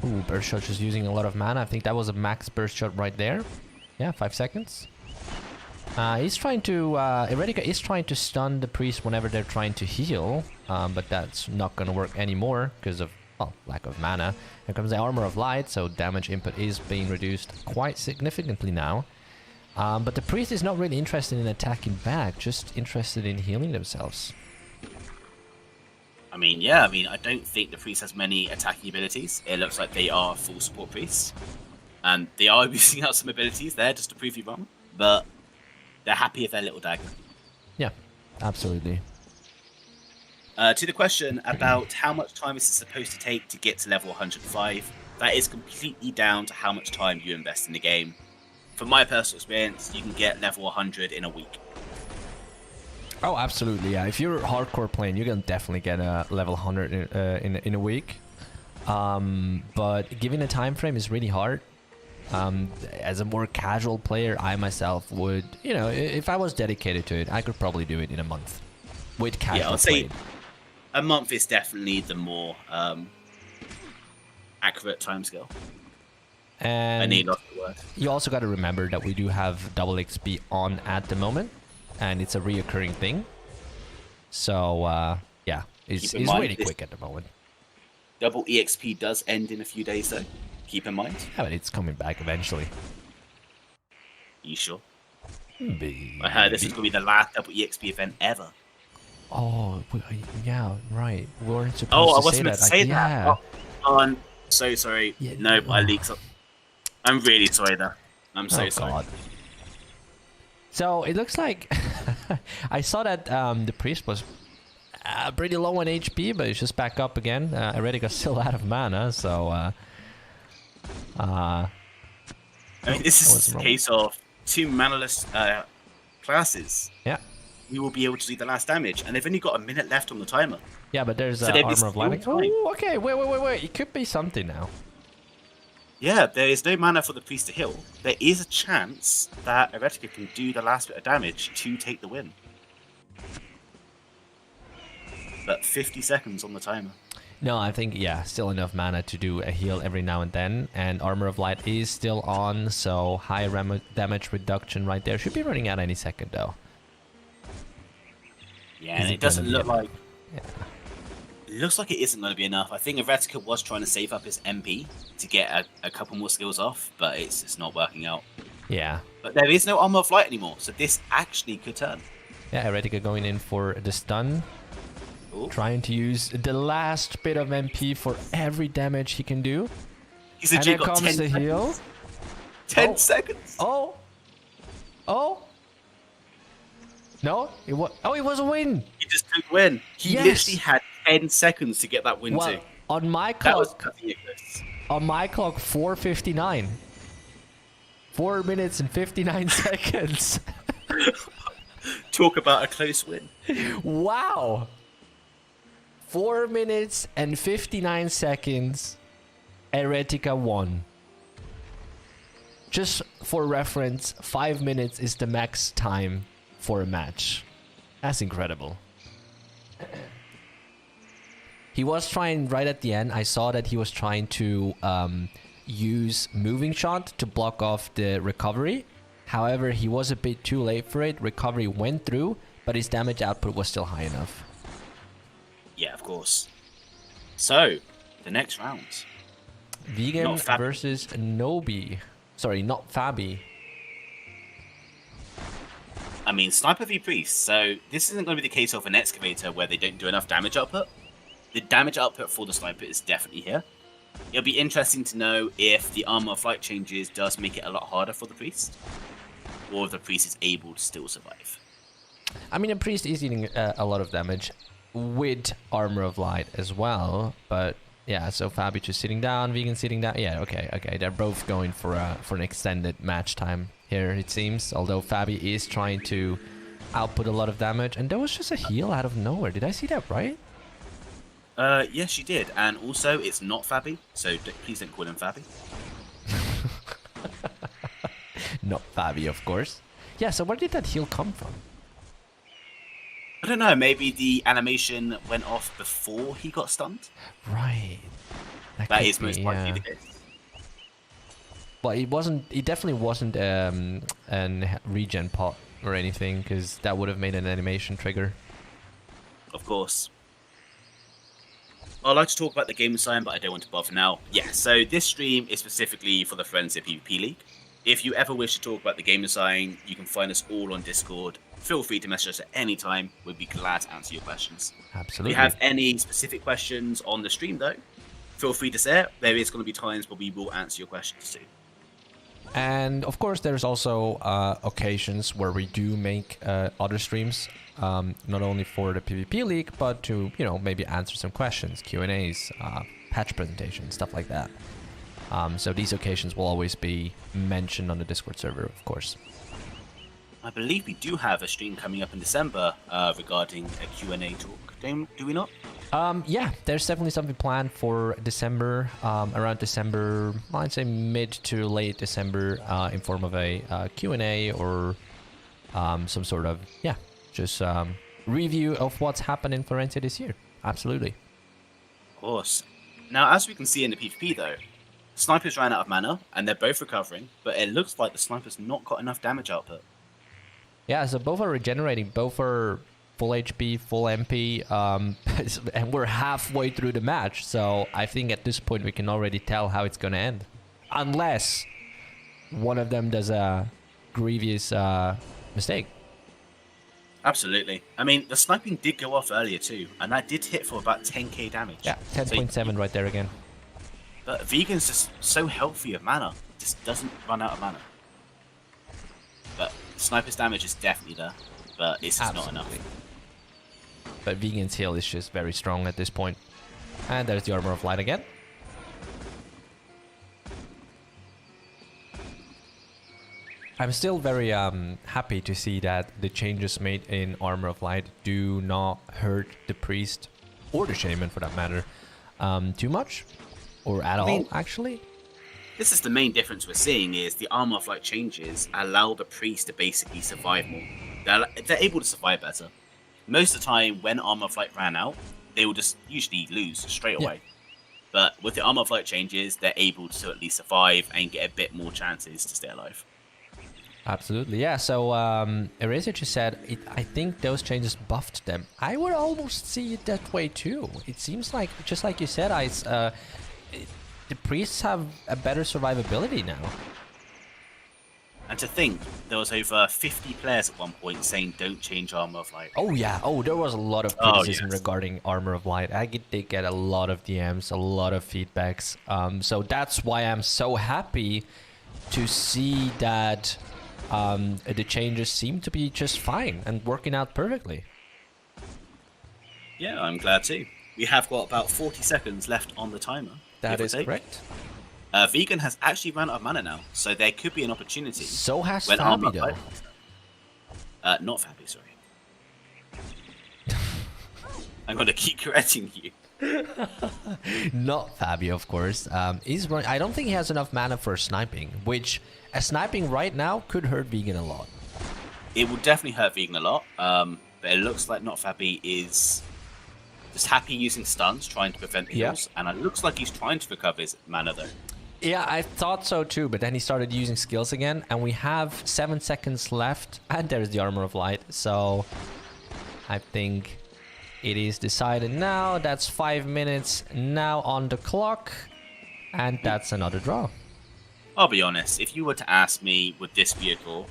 Ooh, burst shot just using a lot of mana. I think that was a max burst shot right there. Yeah, 5 seconds. He's trying to... Eretica is trying to stun the priest whenever they're trying to heal. But that's not going to work anymore because of, well, lack of mana. Here comes the Armor of Light, so damage input is being reduced quite significantly now. But the priest is not really interested in attacking back, just interested in healing themselves. I mean, yeah, I don't think the priest has many attacking abilities. It looks like they are full support priests. And they are using out some abilities there just to prove you wrong. But they're happy with their little dagger. Yeah, absolutely. To the question about how much time is it supposed to take to get to level 105, that is completely down to how much time you invest in the game. From my personal experience, you can get level 100 in a week. Oh, absolutely, yeah. If you're hardcore playing, you can definitely get a level 100 in a week. But giving a time frame is really hard. As a more casual player, I myself would, you know, if I was dedicated to it, I could probably do it in a month with casual play. A month is definitely the more accurate timescale. And I need not the word. You also got to remember that we do have double XP on at the moment, and it's a reoccurring thing. So yeah, it's really quick at the moment. Double EXP does end in a few days, though. Keep in mind. Yeah, but it's coming back eventually. You sure? Maybe. I heard this is going to be the last double EXP event ever. Oh, yeah, right. We weren't supposed I to wasn't meant to say that. Yeah. Oh, I'm so sorry. Yeah, no, I leaked up. I'm really sorry, though. I'm so sorry. God. So it looks like I saw that the priest was pretty low on HP, but it's just back up again. Eretica's still out of mana, so. I mean, this is a case of 2 manaless classes. Yeah. We will be able to do the last damage, and they've only got a minute left on the timer. Yeah, but there's Armor of Light. Oh, okay. Wait. It could be something now. Yeah, there is no mana for the priest to heal. There is a chance that Eretica can do the last bit of damage to take the win. But 50 seconds on the timer. No, I think, yeah, still enough mana to do a heal every now and then. And Armor of Light is still on, so high damage reduction right there. Should be running out any second, though. Yeah, and it doesn't look like... Yeah. It looks like it isn't going to be enough. I think Eretica was trying to save up his MP to get a couple more skills off, but it's not working out. Yeah. But there is no Armor of Light anymore, so this actually could turn. Yeah, Eretica going in for the stun. Ooh. Trying to use the last bit of MP for every damage he can do. He's and here comes the heal. 10 seconds. Oh. No, it was. Oh, it was a win. He just took win. He literally had 10 seconds to get that win too. On my clock. On my clock, 4:59. 4 minutes and 59 seconds. Talk about a close win. Wow. 4 minutes and 59 seconds. Eretica won. Just for reference, 5 minutes is the max time for a match. That's incredible. He was trying right at the end. I saw that he was trying to use moving shot to block off the recovery. However, he was a bit too late for it. Recovery went through, but his damage output was still high enough. Yeah, of course. So, the next round. Vegan versus Nobi. Sorry, not Fabi. I mean, Sniper v Priest. So, this isn't going to be the case of an Excavator where they don't do enough damage output. The damage output for the Sniper is definitely here. It'll be interesting to know if the Armor of Light changes does make it a lot harder for the Priest. Or if the Priest is able to still survive. I mean, a Priest is eating a lot of damage with Armor of Light as well, but Yeah, so Fabi just sitting down, Vegan sitting down. Yeah, okay. They're both going for an extended match time here, it seems. Although Fabi is trying to output a lot of damage. And there was just a heal out of nowhere. Did I see that right? Yes, you did. And also, it's not Fabi, so please don't call him Fabi. Not Fabi, of course. Yeah, so where did that heal come from? I don't know, maybe the animation went off before he got stunned? Right. That is most likely the case. Well, it definitely wasn't an regen pot or anything, because that would have made an animation trigger. Of course. I'd like to talk about the game design, but I don't want to bother now. Yeah, so this stream is specifically for the Florensia PvP League. If you ever wish to talk about the game design, you can find us all on Discord. Feel free to message us at any time. We'd be glad to answer your questions. Absolutely. If you have any specific questions on the stream, though, feel free to say it. There is going to be times where we will answer your questions too. And of course, there's also occasions where we do make other streams, not only for the PvP League, but to, maybe answer some questions, Q&As, patch presentations, stuff like that. So these occasions will always be mentioned on the Discord server, of course. I believe we do have a stream coming up in December regarding a Q&A talk. Do we not? Yeah, there's definitely something planned for December, around December, I'd say mid to late December, in form of a Q&A or some sort of, just review of what's happened in Florensia this year. Absolutely. Of course. Now, as we can see in the PvP, though, snipers ran out of mana, and they're both recovering, but it looks like the snipers not got enough damage output. Yeah, so both are regenerating, both are full HP, full MP, and we're halfway through the match, so I think at this point we can already tell how it's gonna end. Unless one of them does a grievous mistake. Absolutely. I mean, the sniping did go off earlier too, and that did hit for about 10k damage. Yeah, 10.7 right there again. But Vegan's just so healthy of mana, just doesn't run out of mana. But Sniper's damage is definitely there, but it's just not enough. But Vegan's heal is just very strong at this point. And there's the Armor of Light again. I'm still very happy to see that the changes made in Armor of Light do not hurt the Priest, or the Shaman for that matter, too much. Or at all, actually. This is the main difference we're seeing, is the Armor of Light changes allow the Priest to basically survive more. They're able to survive better. Most of the time, when Armor of Light ran out, they will just usually lose straight away. But with the Armor of Light changes, they're able to at least survive and get a bit more chances to stay alive. Absolutely, yeah. So Eraser just said, I think those changes buffed them. I would almost see it that way too. It seems like, just like you said, the priests have a better survivability now. And to think, there was over 50 players at one point saying don't change Armor of Light. Oh yeah, there was a lot of criticism regarding Armor of Light. I did get a lot of DMs, a lot of feedbacks. So that's why I'm so happy to see that the changes seem to be just fine and working out perfectly. Yeah, I'm glad too. We have got about 40 seconds left on the timer. That is correct. Vegan has actually run out of mana now, so there could be an opportunity. So has Fabi, though. Not Fabi, sorry. I'm going to keep correcting you. Not Fabi, of course. I don't think he has enough mana for sniping, which sniping right now could hurt Vegan a lot. It will definitely hurt Vegan a lot, but it looks like Not Fabi is just happy using stuns, trying to prevent the heals, and it looks like he's trying to recover his mana, though. Yeah, I thought so too, but then he started using skills again, and we have 7 seconds left, and there's the Armor of Light, so I think it is decided now. That's 5 minutes now on the clock, and that's another draw. I'll be honest, if you were to ask me, would this be a draw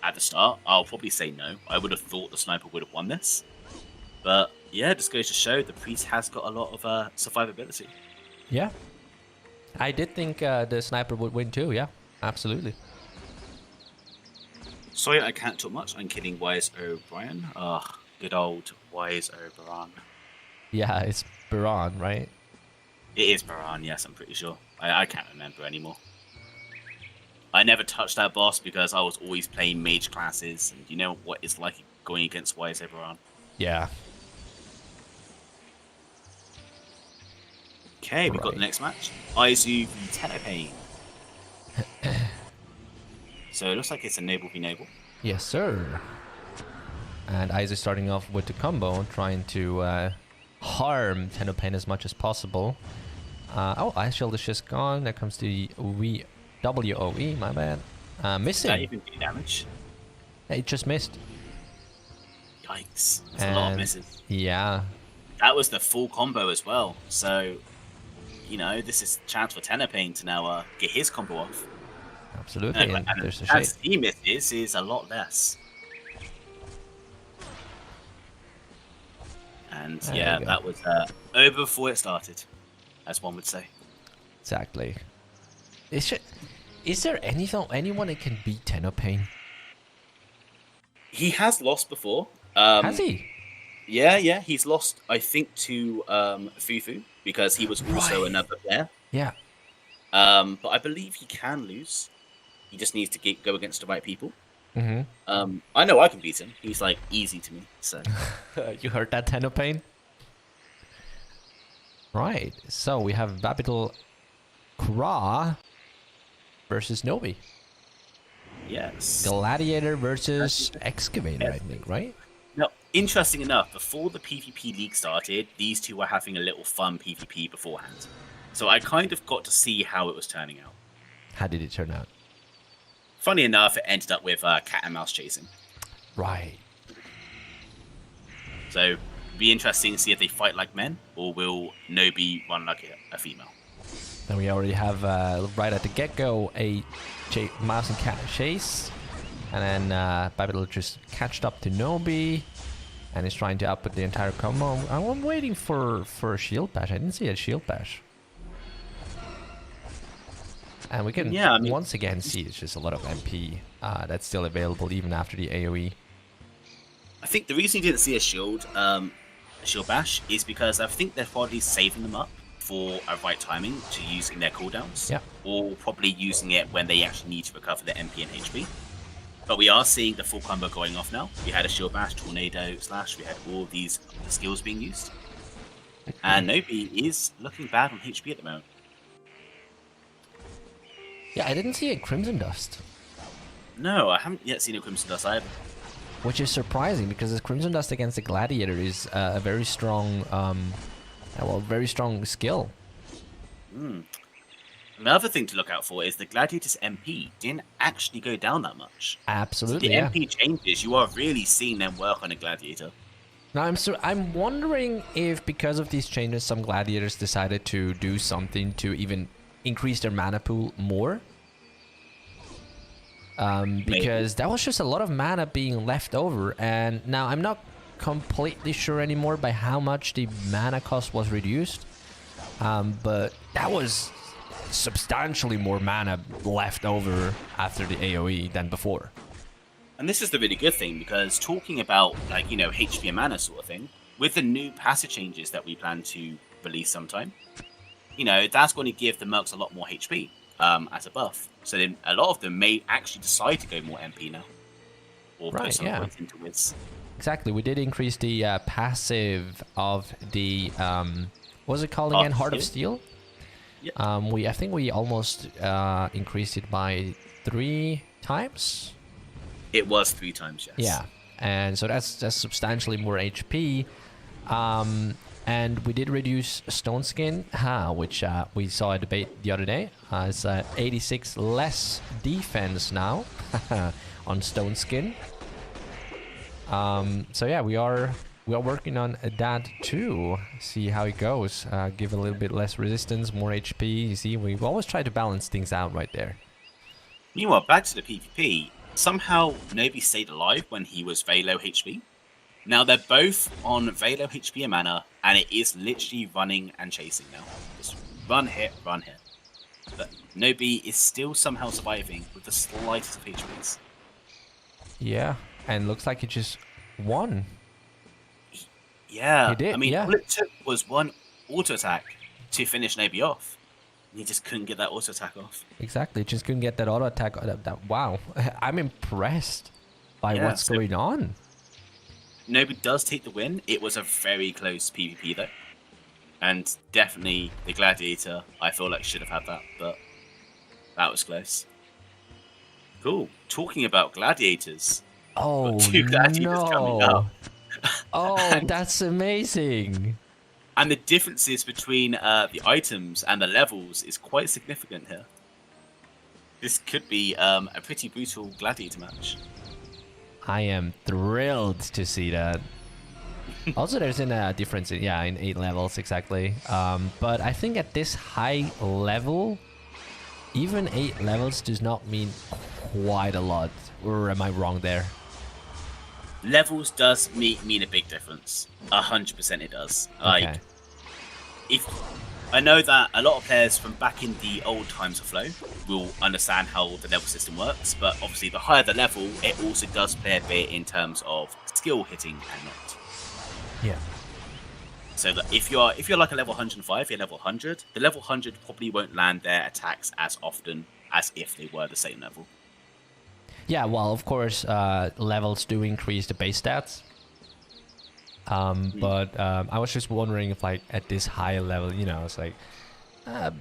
at the start, I'll probably say no. I would have thought the Sniper would have won this. But yeah, it just goes to show the Priest has got a lot of survivability. Yeah. I did think the Sniper would win too, yeah. Absolutely. Sorry, I can't talk much. I'm kidding, Wise O'Brien. Good old Wise O'Brien. Yeah, it's Baron, right? It is Baran, yes, I'm pretty sure. I can't remember anymore. I never touched that boss because I was always playing mage classes, and you know what it's like going against Wise Baran. Yeah. Okay, we've got the next match. Aizu v Tenopane. So it looks like it's a Noble v Noble. Yes, sir. And Aizu starting off with the combo, trying to harm Tenopane as much as possible. Oh, Ice Shield is just gone. There comes the WOE, my bad. Missing. Did that even do damage? It just missed. Yikes. That's a lot of misses. Yeah. That was the full combo as well. So, you know, this is a chance for Tenopane to now get his combo off. Absolutely. And there's the a chance he misses is a lot less. And yeah, that was over before it started, as one would say. Exactly. Is there anyone that can beat Tenopane? He has lost before. Has he? Yeah, he's lost, I think, to Fufu, because he was also another player. Yeah. But I believe he can lose. He just needs to go against the right people. Mm-hmm. I know I can beat him. He's like easy to me. So you heard that, Tenopane? Right. So we have Babital Kra versus Nobi. Yes. Gladiator versus Excavator, I think, right? Now, interesting enough, before the PvP League started, these two were having a little fun PvP beforehand. So I kind of got to see how it was turning out. How did it turn out? Funny enough, it ended up with cat and mouse chasing. Right. So, it'll be interesting to see if they fight like men, or will Nobi run like a female. Then we already have, right at the get-go, a mouse and cat chase. And then Babital just catched up to Nobi. And is trying to output the entire combo. I'm waiting for a shield bash. I didn't see a shield bash. And we can once again see it's just a lot of MP that's still available even after the AoE. I think the reason you didn't see a shield bash is because I think they're probably saving them up for a right timing to use in their cooldowns. Yeah. Or probably using it when they actually need to recover their MP and HP. But we are seeing the full combo going off now. We had a shield bash, tornado, slash, we had all of these skills being used. And Nobi is looking bad on HP at the moment. Yeah, I didn't see a Crimson Dust. No, I haven't yet seen a Crimson Dust either. Which is surprising because the Crimson Dust against the Gladiator is a very strong, very strong skill. Another thing to look out for is the Gladiator's MP didn't actually go down that much. Absolutely, so the MP changes, you are really seeing them work on a Gladiator. Now I'm wondering if because of these changes, some Gladiators decided to do something to even increase their mana pool more. Because that was just a lot of mana being left over, and now I'm not completely sure anymore by how much the mana cost was reduced. But that was substantially more mana left over after the AoE than before. And this is the really good thing, because talking about, like, you know, HP and mana sort of thing, with the new passive changes that we plan to release sometime, you know, that's going to give the Mercs a lot more HP as a buff. So then a lot of them may actually decide to go more MP now. Or put some points into Wiz. Exactly. We did increase the passive of the, what was it called again? Heart of Steel? Yep. I think we almost increased it by 3 times. It was 3 times, yes. Yeah, and so that's substantially more HP. And we did reduce Stone Skin, which we saw a debate the other day. It's 86 less defense now on Stone Skin. So yeah, we are working on that too. See how it goes. Give a little bit less resistance, more HP. You see, we've always tried to balance things out right there. Meanwhile, back to the PvP. Somehow Nobi stayed alive when he was very low HP. Now they're both on very low HP and mana, and it is literally running and chasing now. Just run, hit, run, hit. But Nobi is still somehow surviving with the slightest of HPs. Yeah, and looks like he just won. Yeah, he did, I mean, all it took was one auto attack to finish Nabi off. And he just couldn't get that auto attack off. Exactly, just couldn't get that auto attack. Wow, I'm impressed by what's going on. Nobu does take the win. It was a very close PvP though. And definitely the Gladiator, I feel like should have had that, but that was close. Cool. Talking about Gladiators. Oh, two Gladiators coming up. Oh, that's amazing. And the differences between the items and the levels is quite significant here. This could be a pretty brutal Gladiator match. I am thrilled to see that. Also, there's a difference in 8 levels exactly. But I think at this high level, even 8 levels does not mean quite a lot. Or am I wrong there? Levels does mean a big difference. 100% it does. Like, if I know that a lot of players from back in the old times of Flow will understand how the level system works, but obviously the higher the level, it also does play a bit in terms of skill hitting and not. Yeah. So that if you're like a level 105, you're level 100, the level 100 probably won't land their attacks as often as if they were the same level. Yeah, well, of course, levels do increase the base stats. But I was just wondering if, like, at this higher level, you know, it's like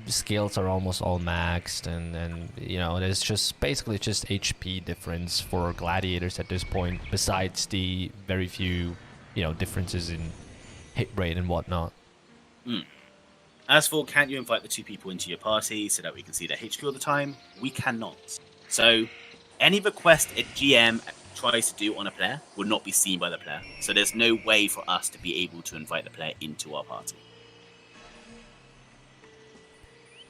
skills are almost all maxed, and you know, there's just basically just HP difference for gladiators at this point, besides the very few, you know, differences in hit rate and whatnot. As for can you invite the 2 people into your party so that we can see their HP all the time, we cannot. So any request a GM tries to do on a player will not be seen by the player. So there's no way for us to be able to invite the player into our party.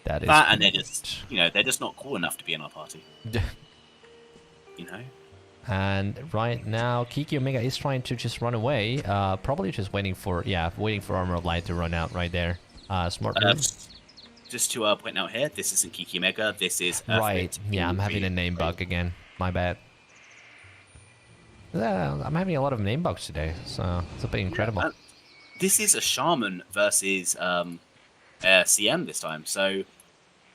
That is and they're just, you know, they're just not cool enough to be in our party. You know? And right now, Kiki Omega is trying to just run away. Probably just waiting for Armor of Light to run out right there. Smart move. Just to point out here, this isn't Kiki Omega. This is right. Yeah, I'm having a name bug again. My bad. Yeah, I'm having a lot of name bugs today, so it's a bit incredible. Yeah, this is a Shaman versus CM this time. So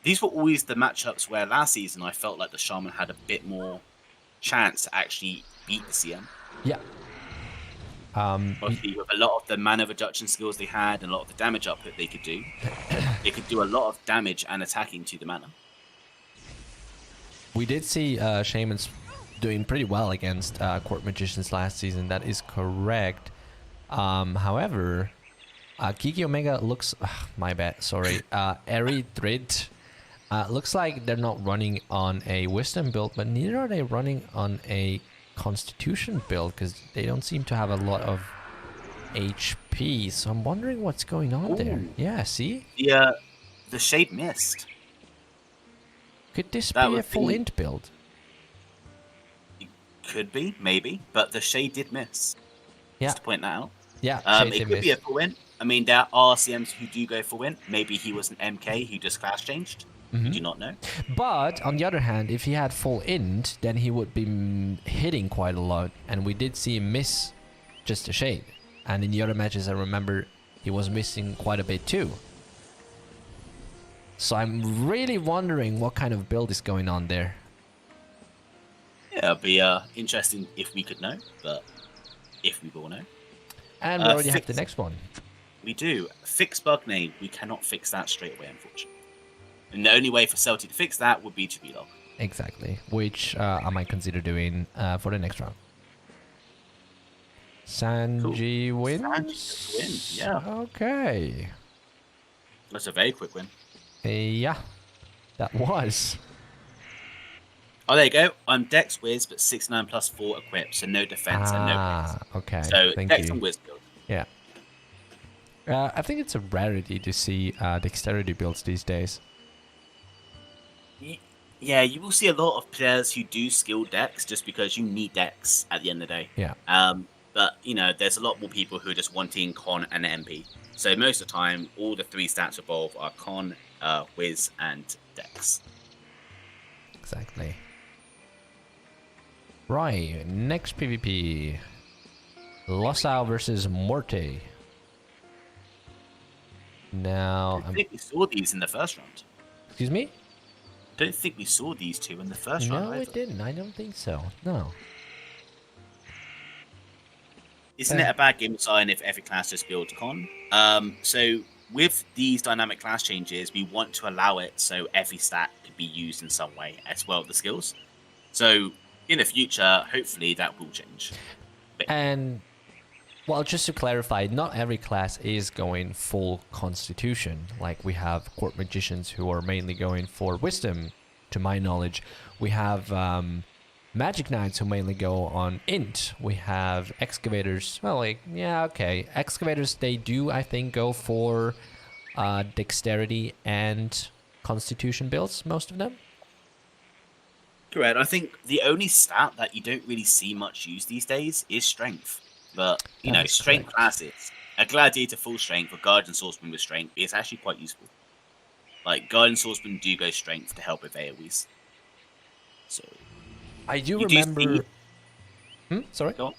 these were always the matchups where last season I felt like the Shaman had a bit more chance to actually beat the CM. Yeah. Obviously, with a lot of the mana reduction skills they had and a lot of the damage output they could do, they could do a lot of damage and attacking to the mana. We did see Shamans doing pretty well against Court Magicians last season. That is correct. However, Kiki Omega looks... my bad, sorry. Eri Thrid looks like they're not running on a Wisdom build, but neither are they running on a Constitution build, because they don't seem to have a lot of HP. So I'm wondering what's going on there. Yeah, see? The Shade missed. Could this be a full int build? Could be, maybe, but the Shade did miss. Yeah. Just to point that out. Yeah, it could be a full win. I mean, there are CMs who do go for win. Maybe he was an MK who just class changed. We do not know. But on the other hand, if he had full int, then he would be hitting quite a lot, and we did see him miss just a shade. And in the other matches, I remember he was missing quite a bit too. So I'm really wondering what kind of build is going on there. Yeah, it'd be interesting if we could know, but if we will know. And we already have the next one. We do. Fix bug name. We cannot fix that straight away, unfortunately. And the only way for Celtic to fix that would be to relog. Exactly, which I might consider doing for the next round. Sanji wins? Sanji wins, yeah. Okay. That's a very quick win. Yeah, that was. Oh, there you go. I'm Dex Wiz, but 69 plus 4 equipped, so no defense and no Wiz. Okay. So Thank Dex you. and Wiz build. Yeah. I think it's a rarity to see dexterity builds these days. Yeah, you will see a lot of players who do skill Dex just because you need Dex at the end of the day. Yeah. But, you know, there's a lot more people who are just wanting Con and MP. So most of the time, all the 3 stats above are Con, Wiz, and Dex. Exactly. Right, next PvP. Losao versus Morte. Now, I think we saw these in the first round. excuse me? Don't think we saw these two in the first round No, either. it didn't. I don't think so. No. Isn't it a bad game design if every class just builds con? So with these dynamic class changes, we want to allow it so every stat can be used in some way as well as the skills. So in the future, hopefully that will change. And, well, just to clarify, not every class is going full Constitution. Like, we have Court Magicians who are mainly going for Wisdom, to my knowledge. We have Magic Knights who mainly go on Int. We have Excavators. Well, like, yeah, okay. Excavators, they do, I think, go for Dexterity and Constitution builds, most of them. Correct. I think the only stat that you don't really see much used these days is Strength. But, you know, Strength classes, a Gladiator full Strength or Guardian Swordsman with Strength is actually quite useful. Like, Guardian Swordsman do go Strength to help with AoEs. So... I do remember... Sorry? Go on.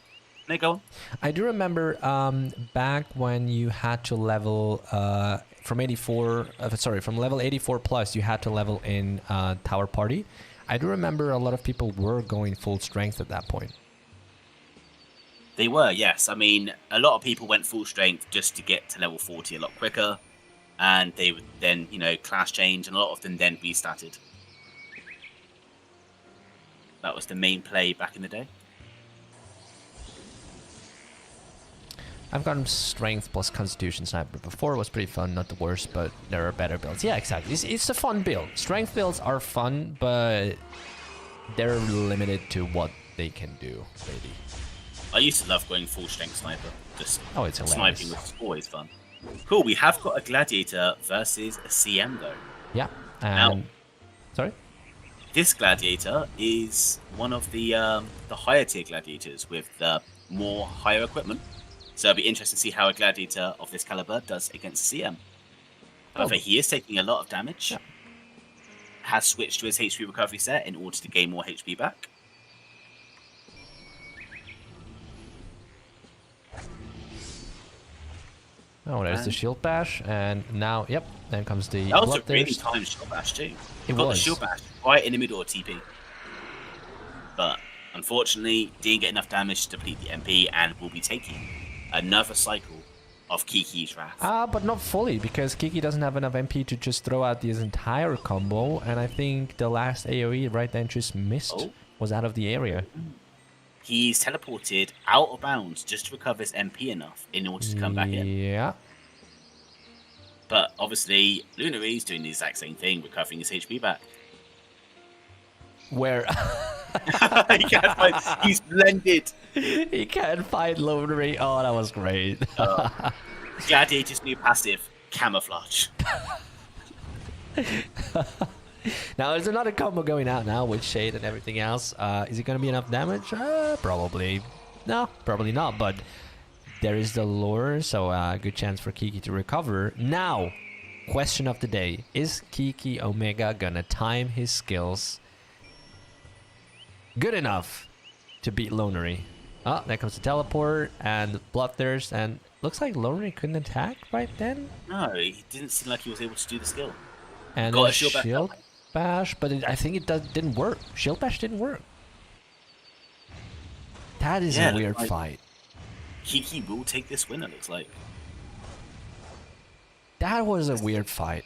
No, go on. I do remember back when you had to level from level 84 plus, you had to level in Tower Party. I do remember a lot of people were going full strength at that point. They were, yes. I mean, a lot of people went full strength just to get to level 40 a lot quicker, and they would then, you know, class change, and a lot of them then restarted. That was the main play back in the day. I've gotten strength plus constitution sniper before. It was pretty fun, not the worst, but there are better builds. Yeah, exactly. It's a fun build. Strength builds are fun, but they're limited to what they can do, maybe. I used to love going full strength sniper. Just it's hilarious. sniping was always fun. Cool, we have got a gladiator versus a CM though. Yeah. Now, sorry? This gladiator is one of the higher tier gladiators with the more higher equipment. So it'll be interesting to see how a gladiator of this caliber does against CM. However, he is taking a lot of damage. Yeah. Has switched to his HP recovery set in order to gain more HP back. Oh, there's the shield bash, and now, yep, then comes the That was a really bloodthirst. timed shield bash too. It Got was. the shield bash right in the middle of TP. But unfortunately, didn't get enough damage to deplete the MP and will be taking another cycle of Kiki's Wrath. But not fully, because Kiki doesn't have enough MP to just throw out this entire combo, and I think the last AoE right then just missed, was out of the area. He's teleported out of bounds just to recover his MP enough in order to come back in. Yeah. But obviously, Lunary's doing the exact same thing, recovering his HP back. Where He can't find, he's blended. he can't find Lunary. Oh, that was great. Gladiator's new passive, camouflage. Now, there's another combo going out now with Shade and everything else. Is it going to be enough damage? Probably. No, probably not, but there is the lure, so good chance for Kiki to recover. Now, question of the day. Is Kiki Omega going to time his skills good enough to beat Lonary? Oh, there comes the teleport and Bloodthirst, and looks like Lonary couldn't attack right then. No, he didn't seem like he was able to do the skill. And Got then a shield bash, but I think it didn't work. Shield bash didn't work. That is a weird fight. Kiki will take this win, it looks like. That was a weird fight.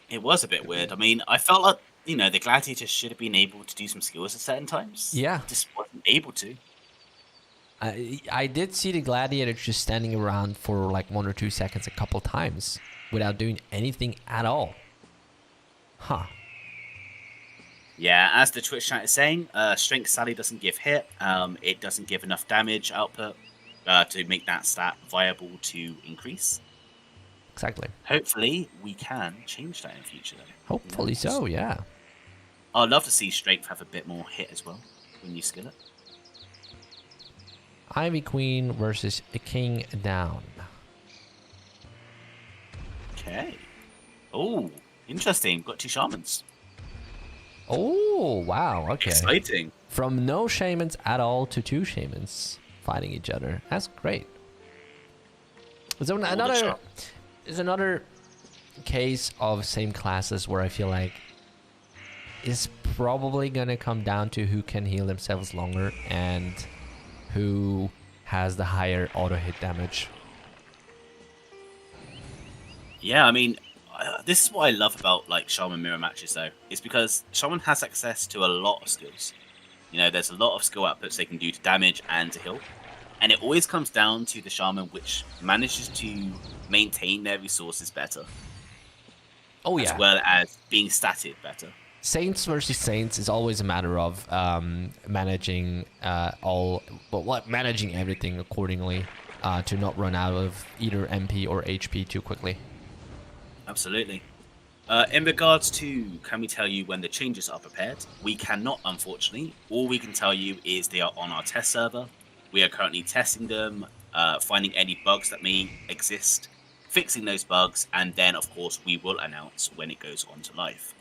It was a bit weird. I mean, I felt like, you know, the Gladiator should have been able to do some skills at certain times. Yeah. Just wasn't able to. I did see the Gladiator just standing around for like 1 or 2 seconds a couple times without doing anything at all. Huh. Yeah, as the Twitch chat is saying, Strength Sally doesn't give hit. It doesn't give enough damage output to make that stat viable to increase. Exactly. Hopefully, we can change that in future, though. Hopefully so, yeah. I'd love to see Strength have a bit more hit as well when you skill it. Ivy Queen versus a King down. Okay. Oh, interesting. Got 2 shamans. Oh, wow, okay. Exciting. From no shamans at all to 2 shamans fighting each other. That's great. So There's another case of same classes where I feel like it's probably gonna come down to who can heal themselves longer and who has the higher auto hit damage. Yeah, I mean, this is what I love about like Shaman mirror matches, though. It's because Shaman has access to a lot of skills. You know, there's a lot of skill outputs they can do to damage and to heal, and it always comes down to the Shaman which manages to maintain their resources better. Oh yeah. As well as being statted better. Saints versus Saints is always a matter of managing managing everything accordingly to not run out of either MP or HP too quickly. Absolutely. In regards to, can we tell you when the changes are prepared? We cannot, unfortunately. All we can tell you is they are on our test server. We are currently testing them, finding any bugs that may exist, fixing those bugs, and then, of course, we will announce when it goes on to live.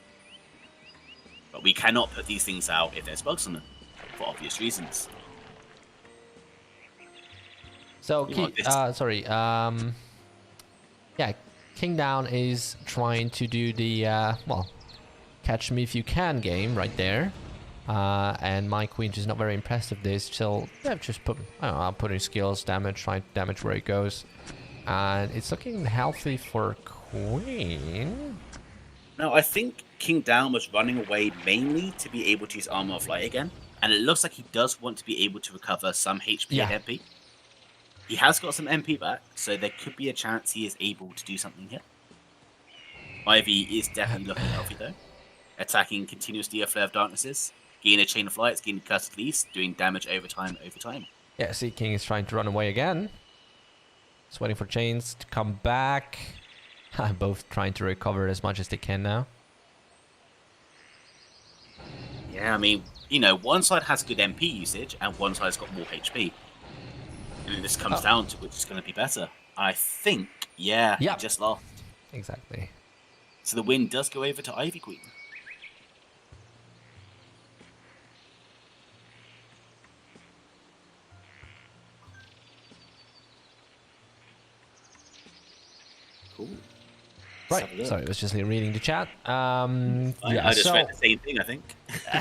But we cannot put these things out if there's bugs on them, for obvious reasons. So, yeah, King Down is trying to do the, catch me if you can game right there. And my Queen is not very impressed with this, so yeah, just I'm putting skills, damage, trying to damage where it goes. And it's looking healthy for Queen. No, I think King Down was running away mainly to be able to use Armor of Light again. And it looks like he does want to be able to recover some HP and MP. He has got some MP back, so there could be a chance he is able to do something here. Ivy is definitely looking healthy though. Attacking continuously a Flare of Darknesses, gaining a Chain of Lights, gaining Curse of Least, doing damage over time. Yeah, see, King is trying to run away again. Just waiting for Chains to come back. Both trying to recover as much as they can now. Yeah, I mean, you know, one side has good MP usage and one side's got more HP. And this comes down to which is going to be better. I think, he just lost. Exactly. So the win does go over to Ivy Queen. Cool. Right, sorry, I was just reading the chat. I just read the same thing, I think.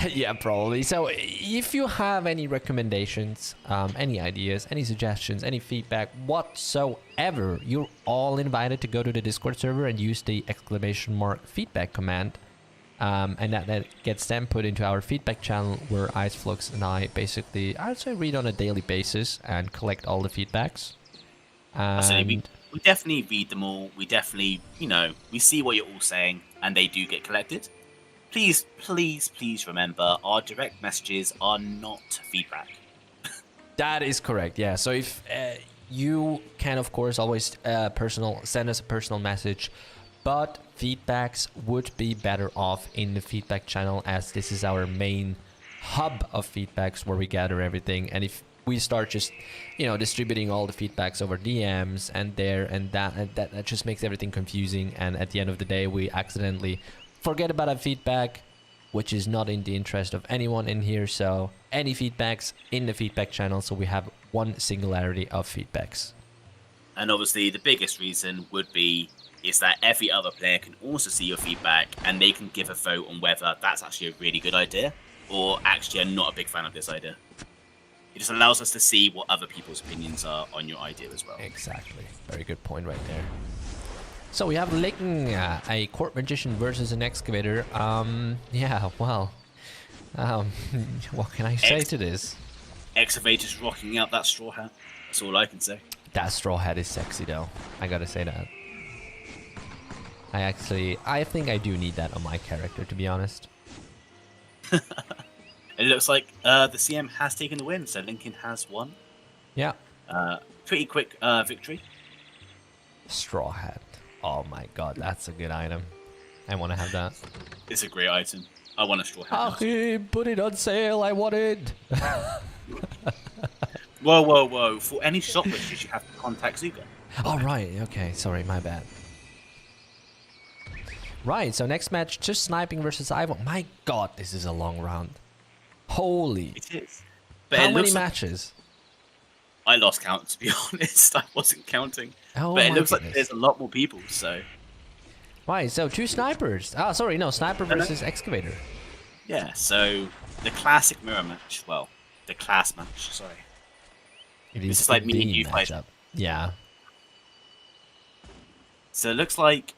Yeah, probably. So if you have any recommendations, any ideas, any suggestions, any feedback whatsoever, you're all invited to go to the Discord server and use the !feedback command. And that gets then put into our feedback channel where Iceflux and I basically, I'd say, read on a daily basis and collect all the feedbacks. We definitely read them all. We definitely, we see what you're all saying, and they do get collected. Please, please, please remember, our direct messages are not feedback. That is correct, yeah. So if you can, of course, always send us a personal message, but feedbacks would be better off in the feedback channel, as this is our main hub of feedbacks where we gather everything. And if we start just, distributing all the feedbacks over DMs and there and that just makes everything confusing. And at the end of the day, we accidentally forget about our feedback, which is not in the interest of anyone in here. So any feedbacks in the feedback channel, so we have one singularity of feedbacks. And obviously, the biggest reason is that every other player can also see your feedback, and they can give a vote on whether that's actually a really good idea or actually I'm not a big fan of this idea. It just allows us to see what other people's opinions are on your idea as well. Exactly. Very good point right there. So we have Licking, a Court Magician versus an Excavator. What can I say to this? Excavator's rocking out that straw hat. That's all I can say. That straw hat is sexy though. I gotta say that. I think I do need that on my character, to be honest. It looks like the CM has taken the win, so Lincoln has won. Yeah. Pretty quick victory. Straw hat. Oh my god, that's a good item. I want to have that. It's a great item. I want a straw hat. Put it on sale, I want it. Whoa. For any shop wishes, you have to contact Zuga. Oh, right. Okay, sorry, my bad. Right, so next match, just sniping versus Ivo. My god, this is a long round. Holy. It is. But how many matches? I lost count, to be honest. I wasn't counting. Oh, But it my looks like goodness. there's a lot more people, so... Right, so 2 snipers. Oh, sorry, no, sniper No, no. versus excavator. Yeah, so the classic mirror match. Well, the class match, sorry. It This is is like me and the you fighting. matchup. Yeah. So it looks like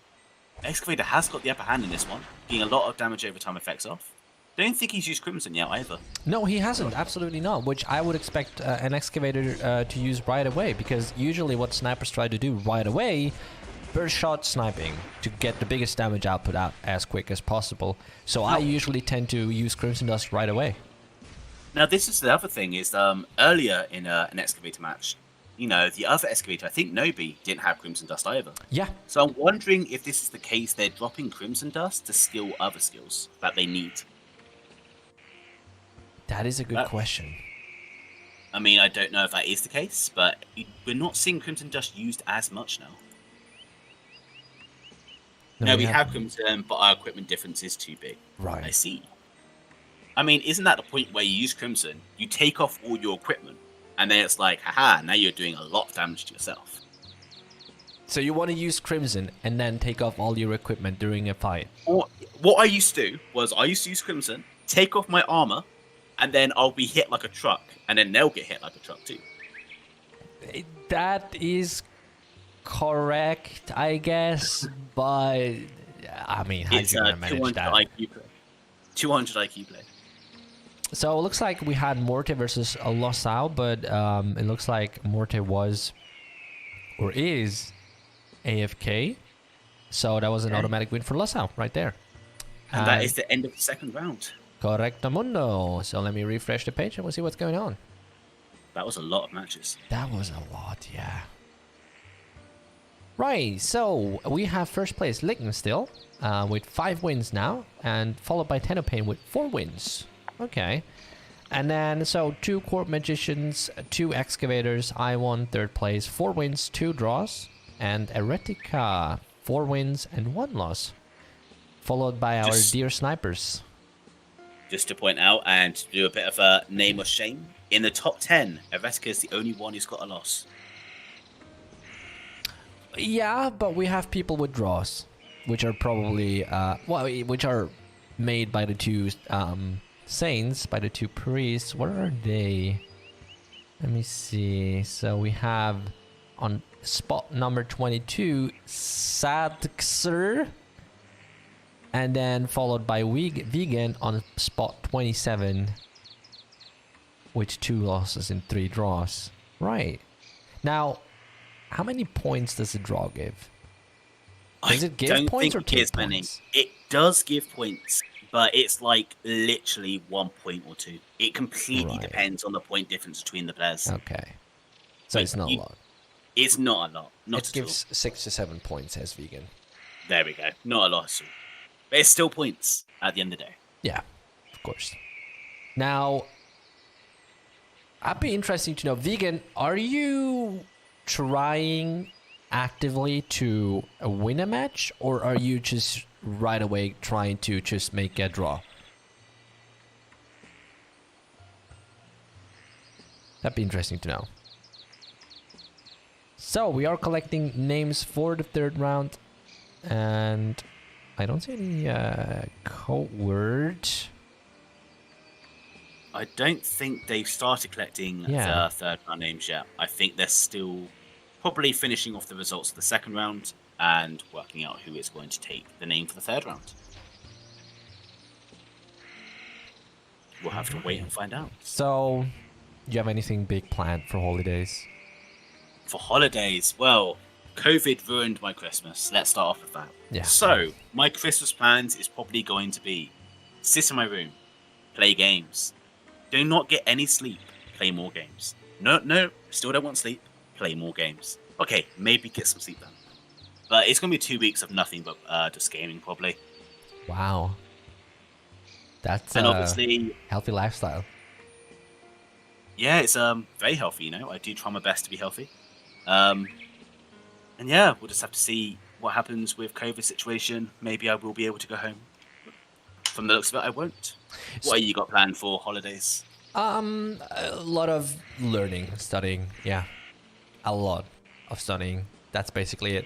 Excavator has got the upper hand in this one, getting a lot of damage over time effects off. Don't think he's used Crimson yet either. No, he hasn't. Absolutely not. Which I would expect an excavator to use right away, because usually what snipers try to do right away, burst shot sniping to get the biggest damage output out as quick as possible. So I usually tend to use Crimson Dust right away. Now this is the other thing is earlier in an Excavator match, you know, the other Excavator, I think Nobi, didn't have Crimson Dust either. Yeah. So I'm wondering if this is the case they're dropping Crimson Dust to skill other skills that they need. That is a good question. I mean, I don't know if that is the case, but we're not seeing Crimson Dust used as much now. No, we have Crimson, but our equipment difference is too big. Right. I see. I mean, isn't that the point where you use Crimson, you take off all your equipment, and then it's like, haha, now you're doing a lot of damage to yourself. So you want to use Crimson and then take off all your equipment during a fight? Or, what I used to do was I used to use Crimson, take off my armor, and then I'll be hit like a truck, and then they'll get hit like a truck too. That is correct, I guess, but I mean, how are you going to manage that? IQ play. 200 IQ play. So it looks like we had Morte versus Losao, but it looks like Morte was or is AFK. So that was an automatic win for Losao right there. And that is the end of the second round. Correctamundo. So let me refresh the page and we'll see what's going on. That was a lot of matches. That was a lot, yeah. Right, so we have first place Lignan still, with 5 wins now, and followed by Tenopane with 4 wins. Okay. And then, so 2 Court Magicians, 2 Excavators, I won 3rd place, 4 wins, 2 draws, and Eretica, 4 wins and 1 loss. Followed by our dear Snipers. Just to point out and to do a bit of a name of shame, in the top 10, Eretica is the only one who's got a loss. Yeah, but we have people with draws, which are probably, which are made by the 2 Saints, by the 2 priests. What are they? Let me see. So we have on spot number 22, Sadxer, and then followed by Vegan on spot 27, with 2 losses and 3 draws. Right. Now, how many points does a draw give? Does it give points or take points? It does give points, but it's like literally 1 point or 2. It completely depends on the point difference between the players. Okay. So it's not a lot. It's not a lot. Not it gives 6 to 7 points as Vegan. There we go. Not a lot at all. But it's still points at the end of the day. Yeah, of course. Now, I'd be interesting to know, Vegan, are you trying actively to win a match, or are you just right away trying to just make a draw? That'd be interesting to know. So we are collecting names for the 3rd round, and I don't see any code word. I don't think they've started collecting the 3rd round names yet. I think they're still probably finishing off the results of the 2nd round and working out who is going to take the name for the 3rd round. We'll have to wait and find out. So, do you have anything big planned for holidays? For holidays, well, COVID ruined my Christmas. Let's start off with that. Yeah. So, my Christmas plans is probably going to be sit in my room, play games. Do not get any sleep, play more games. No, still don't want sleep, play more games. Okay, maybe get some sleep then. But it's going to be 2 weeks of nothing but just gaming, probably. Wow. That's and obviously healthy lifestyle. Yeah, it's very healthy, you know. I do try my best to be healthy. And yeah, we'll just have to see what happens with COVID situation. Maybe I will be able to go home. From the looks of it, I won't. What have you got planned for holidays? A lot of learning, studying. Yeah, a lot of studying. That's basically it.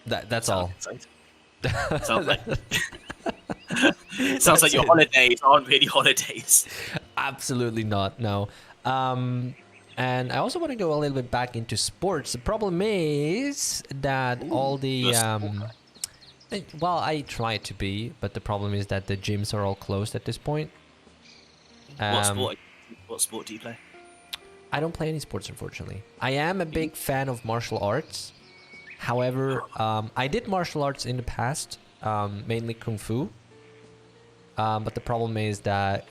That's Sounds all. exciting. Sounds like sounds like That's your it. holidays aren't really holidays. Absolutely not. No. And I also want to go a little bit back into sports. The problem is that Ooh, all you're the a sport guy. well, I try to be, but the problem is that the gyms are all closed at this point. What Um, sport? What sport do you play? I don't play any sports, unfortunately. I am a big fan of martial arts. However, I did martial arts in the past, mainly kung fu. But the problem is that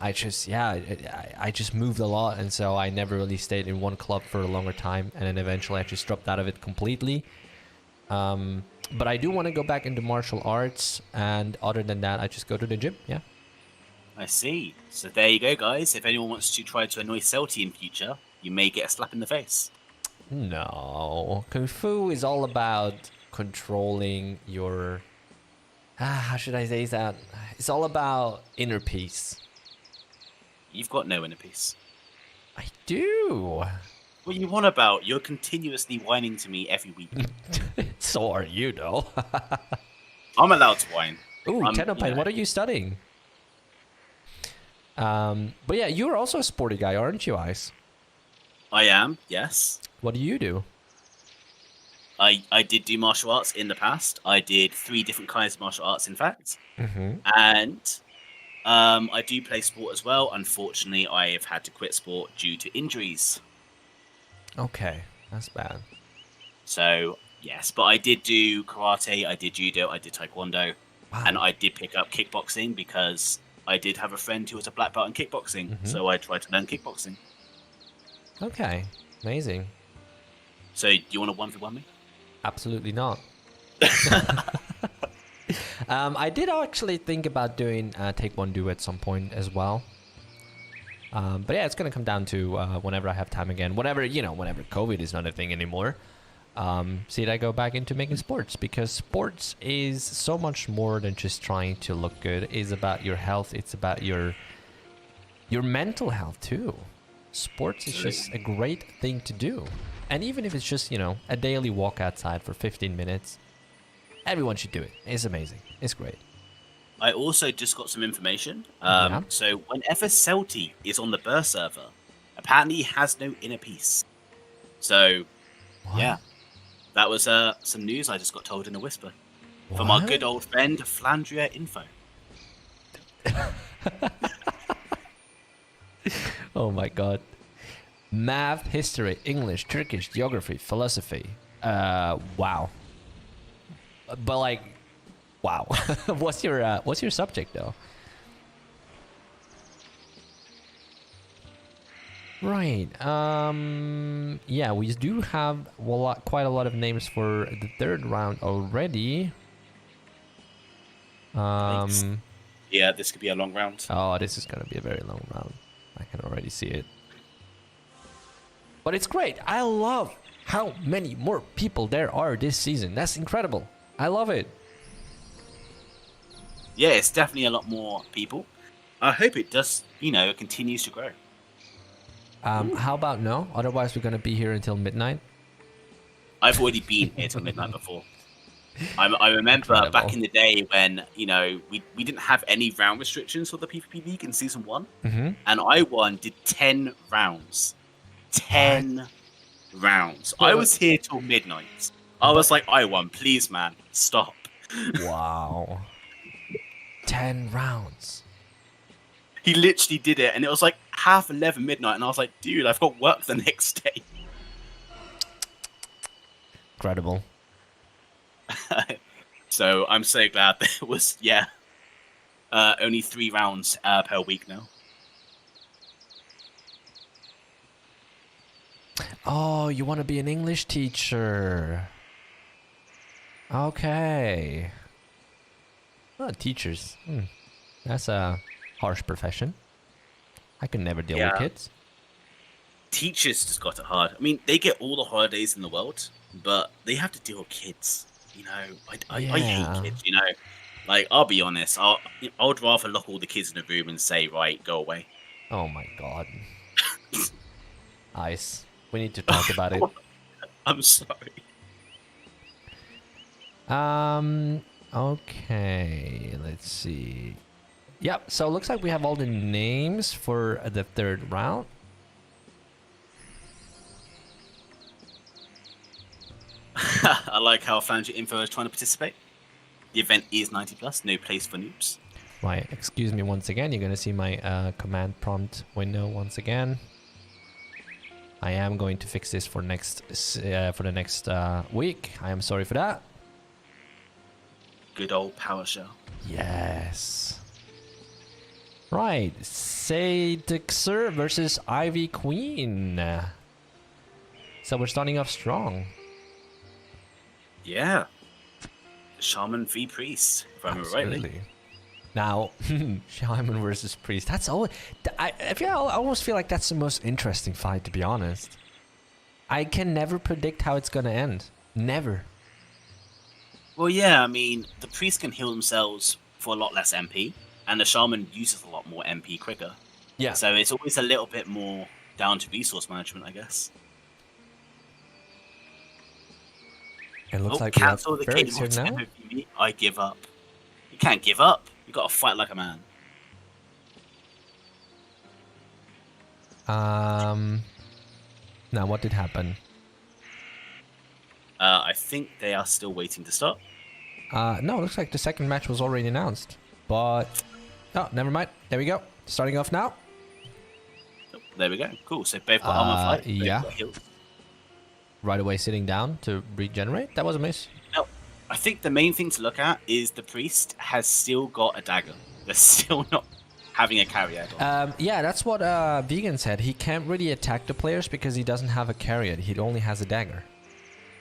I just moved a lot, and so I never really stayed in one club for a longer time, and then eventually I just dropped out of it completely. But I do want to go back into martial arts, and other than that, I just go to the gym. Yeah. I see. So there you go, guys. If anyone wants to try to annoy Celti in future, you may get a slap in the face. No, kung fu is all about controlling your. How should I say that? It's all about inner peace. You've got no inner peace. I do. What you want about? You're continuously whining to me every week. So are you, though. I'm allowed to whine. Ooh, I'm, Tenopine, what are you studying? But yeah, you're also a sporty guy, aren't you, Ice? I am, yes. What do you do? I did do martial arts in the past. I did 3 different kinds of martial arts, in fact. Mm-hmm. And I do play sport as well. Unfortunately, I have had to quit sport due to injuries. Okay, that's bad. So, yes. But I did do karate, I did judo, I did taekwondo. Wow. And I did pick up kickboxing because I did have a friend who was a black belt in kickboxing. So I tried to learn kickboxing. Okay, amazing. So, do you want to 1v1 me? Absolutely not. I did actually think about doing Taekwondo at some point as well. But yeah, it's gonna come down to whenever I have time again. Whenever COVID is not a thing anymore. See, I go back into making sports, because sports is so much more than just trying to look good. It's about your health. It's about your mental health too. Sports is just a great thing to do. And even if it's just, a daily walk outside for 15 minutes, everyone should do it. It's amazing. It's great. I also just got some information. Yeah. So whenever Celti is on the burst server, apparently he has no inner peace. So, yeah. That was some news I just got told in a whisper. From our good old friend, Flandria Info. Oh my god. Math, history, English, Turkish, geography, philosophy. Wow. But wow. what's your subject though? Right. Yeah, we do have quite a lot of names for the 3rd round already. Yeah, this could be a long round. Oh, this is gonna be a very long round. I can already see it. But it's great. I love how many more people there are this season. That's incredible. I love it. Yeah, it's definitely a lot more people. I hope it does, it continues to grow. How about no? Otherwise, we're gonna be here until midnight. I've already been here till midnight before. I remember Incredible. back in the day when, we didn't have any round restrictions for the PvP League in Season 1. Mm-hmm. And did 10 rounds. 10 rounds. I was here till midnight. I was like, I1, please, man, stop. Wow. 10 rounds. He literally did it, and it was like 11:30 midnight, and I was like, dude, I've got work the next day. Incredible. So I'm so glad there was, only 3 rounds per week now. Oh, you want to be an English teacher? Okay. Oh, teachers. That's a harsh profession. I could never deal with kids. Teachers just got it hard. I mean, they get all the holidays in the world, but they have to deal with kids. I hate kids, Like, I'll be honest, I'd rather lock all the kids in a room and say, right, go away. Oh my god. Ice. We need to talk about it. I'm sorry. Okay, let's see. Yep, so it looks like we have all the names for the third round. I like how Founder Info is trying to participate. The event is 90 plus, no place for noobs. Right, excuse me once again. You're gonna see my command prompt window once again. I am going to fix this for the next week. I am sorry for that. Good old PowerShell. Yes. Right, Sadixer versus Ivy Queen. So we're starting off strong. Yeah. Shaman v Priest, if I remember rightly. Now, Shaman versus Priest. That's all. I almost feel like that's the most interesting fight, to be honest. I can never predict how it's gonna end. Never. Well, yeah, I mean, the Priest can heal themselves for a lot less MP, and the Shaman uses a lot more MP quicker. Yeah. So it's always a little bit more down to resource management, I guess. It looks like cancel the fairies game here now. me. I give up. You can't give up. You gotta fight like a man. Now what did happen? I think they are still waiting to start. No, it looks like the second match was already announced. But oh, never mind. There we go. Starting off now. Oh, there we go. Cool. So both got armor fight. Yeah. Right away sitting down to regenerate. That was a miss. No, I think the main thing to look at is the Priest has still got a dagger. They're still not having a carry add-on. Yeah, that's what Vegan said. He can't really attack the players because he doesn't have a carry. He only has a dagger.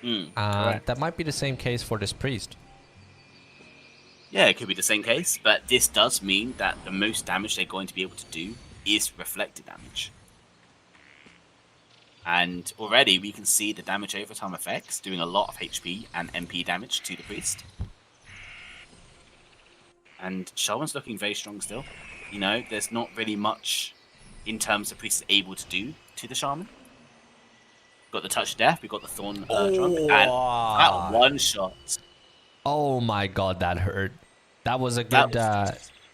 That might be the same case for this Priest. Yeah, it could be the same case, but this does mean that the most damage they're going to be able to do is reflected damage. And already we can see the damage over time effects doing a lot of HP and MP damage to the Priest. And Shaman's looking very strong still. You know, there's not really much in terms of Priest is able to do to the Shaman. Got the Touch of Death, we got the Thorn Drunk, and that one shot. Oh my god, that hurt. That was a good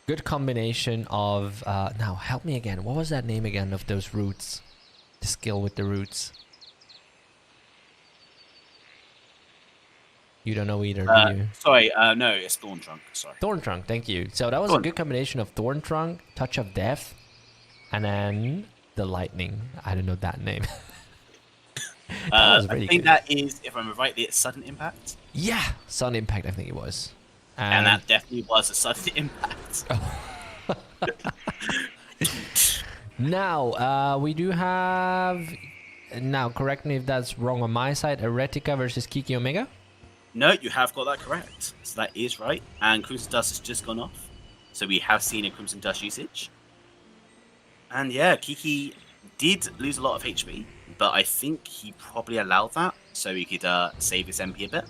good combination of... now, help me again. What was that name again of those roots? The skill with the roots. You don't know either, do you? Sorry, no, it's Thorn Trunk. Sorry. Thorn Trunk, thank you. So that was a good combination of Thorn Trunk, Touch of Death, and then the Lightning. I don't know that name. I think good. That is, if I'm right, it's Sudden Impact. Yeah, Sudden Impact, I think it was. And that definitely was a Sudden Impact. Now, we do have... Now, correct me if that's wrong on my side. Eretica versus Kiki Omega? No, you have got that correct. So that is right. And Crimson Dust has just gone off. So we have seen a Crimson Dust usage. And yeah, Kiki did lose a lot of HP. But I think he probably allowed that so he could save his MP a bit.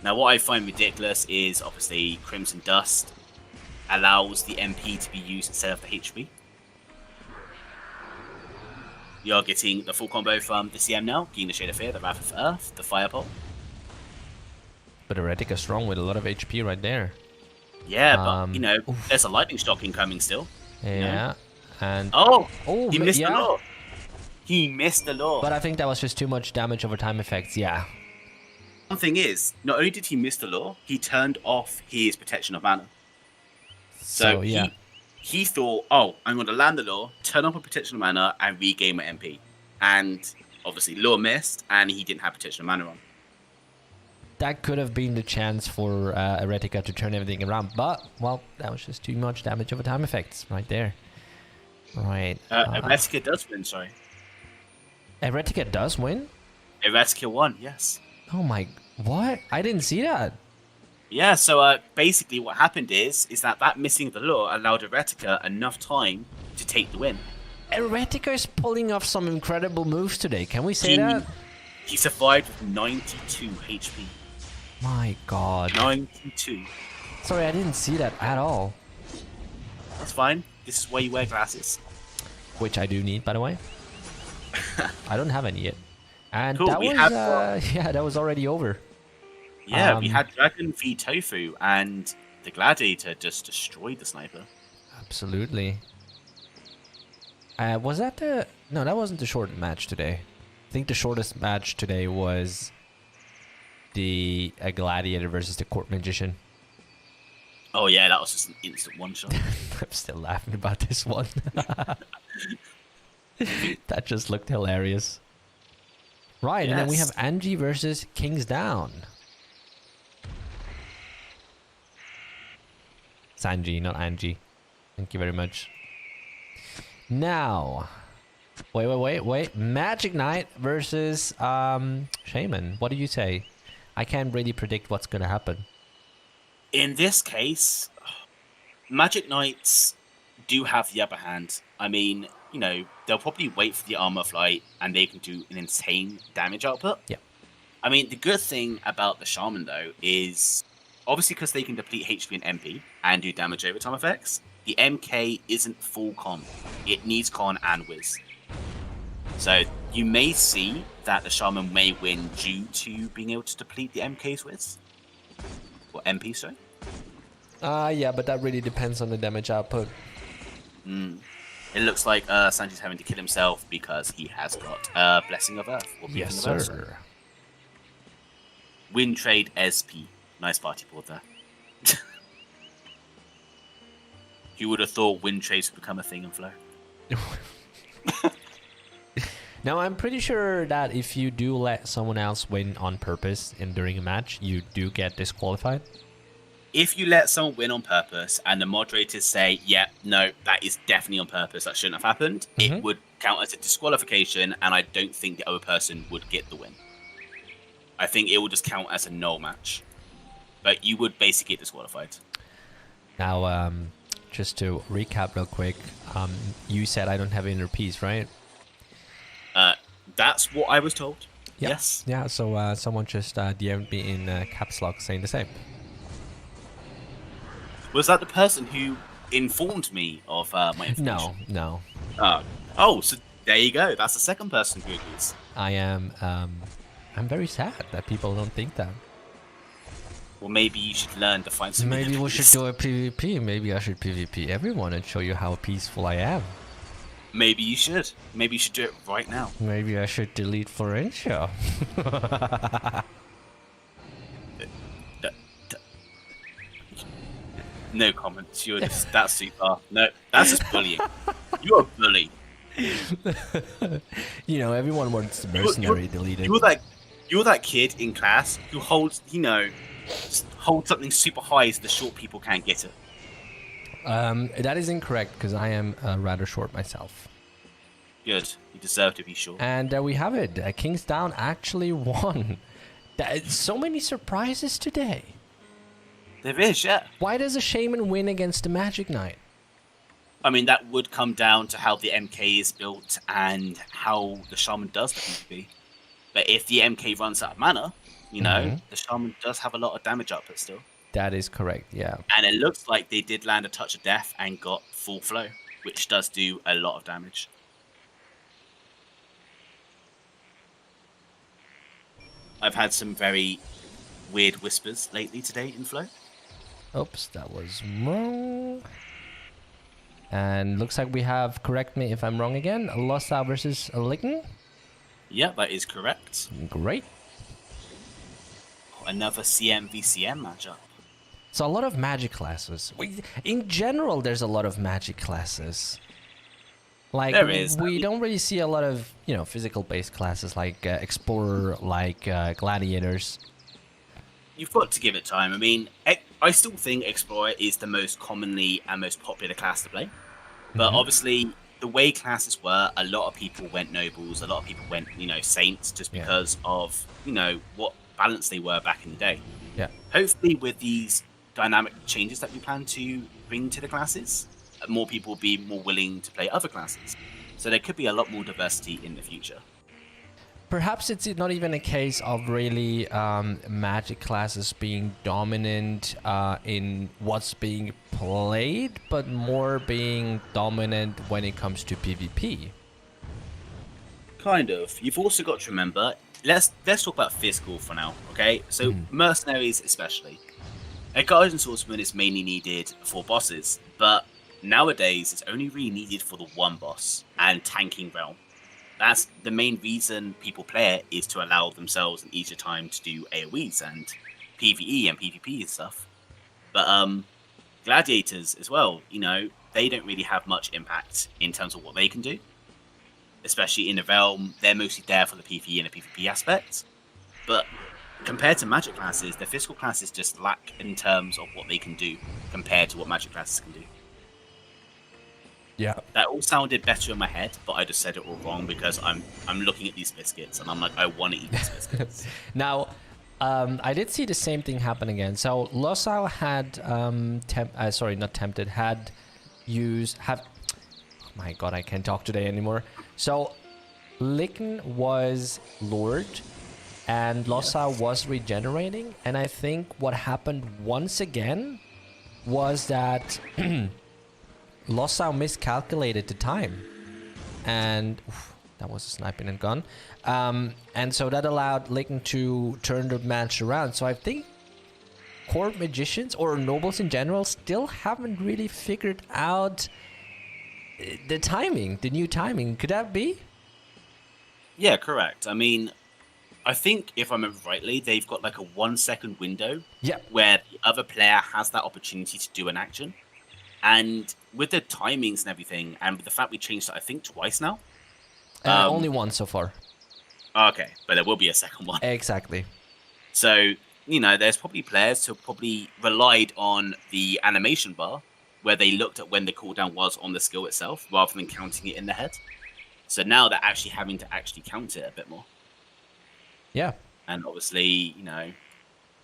Now, what I find ridiculous is obviously Crimson Dust allows the MP to be used instead of the HP. You're getting the full combo from the CM now, getting the Shade of Fear, the Wrath of Earth, the Firepole. But Eretica strong with a lot of HP right there. Yeah, but you know, there's a Lightning Shock incoming still. Yeah, you know? and he missed the law. He missed the law. But I think that was just too much damage over time effects. Yeah. One thing is, not only did he miss the law, he turned off his Protection of Mana. So yeah. He thought, oh, I'm going to land the law, turn off a Protection of Mana, and regain my MP. And obviously, law missed, and he didn't have Protection of Mana on. That could have been the chance for Eretica to turn everything around, but, well, that was just too much damage over time effects right there. Right. Eretica does win, sorry. Eretica does win? Eretica won, yes. Oh my... What? I didn't see that. Yeah, so basically what happened is that missing the law allowed Eretica enough time to take the win. Eretica is pulling off some incredible moves today. Can we say that? He survived with 92 HP. My God. 92. Sorry, I didn't see that at all. That's fine. This is why you wear glasses. Which I do need, by the way. I don't have any yet. And Cool, that we was, have yeah, that was already over. Yeah, we had Dragon v Tofu, and the Gladiator just destroyed the Sniper. Absolutely. Was that the... No, that wasn't the short match today. I think the shortest match today was the Gladiator versus the Court Magician. Oh yeah, that was just an instant one-shot. I'm still laughing about this one. That just looked hilarious. Right, and then we have Yes. Angie versus Kings Down. Sanji, not Angie. Thank you very much. Now, wait. Magic Knight versus Shaman. What do you say? I can't really predict what's gonna happen. In this case, Magic Knights do have the upper hand. I mean, you know, they'll probably wait for the armor flight, and they can do an insane damage output. Yeah. I mean, the good thing about the Shaman, though, is obviously because they can deplete HP and MP and do damage over time effects, the MK isn't full con. It needs con and whiz. So you may see that the Shaman may win due to being able to deplete the MK's whiz. Or MP, sorry. Yeah, but that really depends on the damage output. It looks like Sanji's having to kill himself because he has got Blessing of Earth. Or Yes, Breathing of Earth. sir. Win trade SP. Nice party board there. You would have thought win trades would become a thing in Flow. Now, I'm pretty sure that if you do let someone else win on purpose and during a match, you do get disqualified. If you let someone win on purpose and the moderators say, yeah, no, that is definitely on purpose, that shouldn't have happened, it would count as a disqualification, and I don't think the other person would get the win. I think it will just count as a null match. But you would basically get disqualified. Now, just to recap real quick, you said I don't have inner peace, right? That's what I was told. Yeah. Yes. Yeah, so someone just DM'd me in caps lock saying the same. Was that the person who informed me of my information? No. Oh, so there you go. That's the second person who agrees. I am, I'm very sad that people don't think that. Well, maybe you should learn to find some. Maybe inner we peace. should do a PvP. Maybe I should PvP everyone and show you how peaceful I am. Maybe you should. Maybe you should do it right now. Maybe I should delete Florensia. No comments. You're just that's super. No, that's just bullying. You're a bully. You know, everyone wants the mercenary deleted. You're that kid in class who holds, holds something super high so the short people can't get it. That is incorrect because I am rather short myself. Good. You deserve to be short. And there we have it. Kings Down actually won. So many surprises today. There is, yeah. Why does a shaman win against a magic knight? I mean, that would come down to how the MK is built and how the shaman does the PvP. But if the MK runs out of mana, the shaman does have a lot of damage output still. That is correct, yeah. And it looks like they did land a touch of death and got full flow, which does do a lot of damage. I've had some very weird whispers lately today in Flow. Oops, that was wrong. And looks like we have, correct me if I'm wrong again, Lossa versus Lign. Yeah, that is correct. Great. Another CM v CM matchup. So a lot of magic classes. In general, there's a lot of magic classes. Like, there is. We don't really see a lot of, physical-based classes like Explorer, like Gladiators. You've got to give it time. I mean, I still think Explorer is the most commonly and most popular class to play. But obviously, the way classes were, a lot of people went Nobles, a lot of people went, Saints, just because of, what balance they were back in the day. Yeah. Hopefully, with these dynamic changes that we plan to bring to the classes, more people will be more willing to play other classes. So there could be a lot more diversity in the future. perhaps it's not even a case of really magic classes being dominant in what's being played, but more being dominant when it comes to PvP. Kind of. You've also got to remember, let's talk about physical for now, okay? So mercenaries especially. A guardian swordsman is mainly needed for bosses, but nowadays it's only really needed for the one boss and tanking realm. That's the main reason people play it, is to allow themselves and easier time to do AoEs and PvE and PvP and stuff. But gladiators as well, you know, they don't really have much impact in terms of what they can do. Especially in the realm, they're mostly there for the PvE and the PvP aspect. But compared to magic classes, the physical classes just lack in terms of what they can do compared to what magic classes can do. Yeah. That all sounded better in my head, but I just said it all wrong because I'm looking at these biscuits and I'm like, I want to eat these biscuits. Now, I did see the same thing happen again. So Losal had oh my god, I can't talk today anymore. So Licken was Lord and Losal was regenerating, and I think what happened once again was that Losal miscalculated the time, and that was a sniping and gun, and so that allowed Licken to turn the match around. So I think court magicians or nobles in general still haven't really figured out the timing, the new timing. Could that be? Yeah, correct. I mean, I think if I remember rightly, they've got like a 1 second window where the other player has that opportunity to do an action. And with the timings and everything, and with the fact we changed it, I think twice now. Only one so far. Okay, but there will be a second one. Exactly. So, you know, there's probably players who probably relied on the animation bar, where they looked at when the cooldown was on the skill itself, rather than counting it in the head. So now they're actually having to actually count it a bit more. Yeah. And obviously, you know,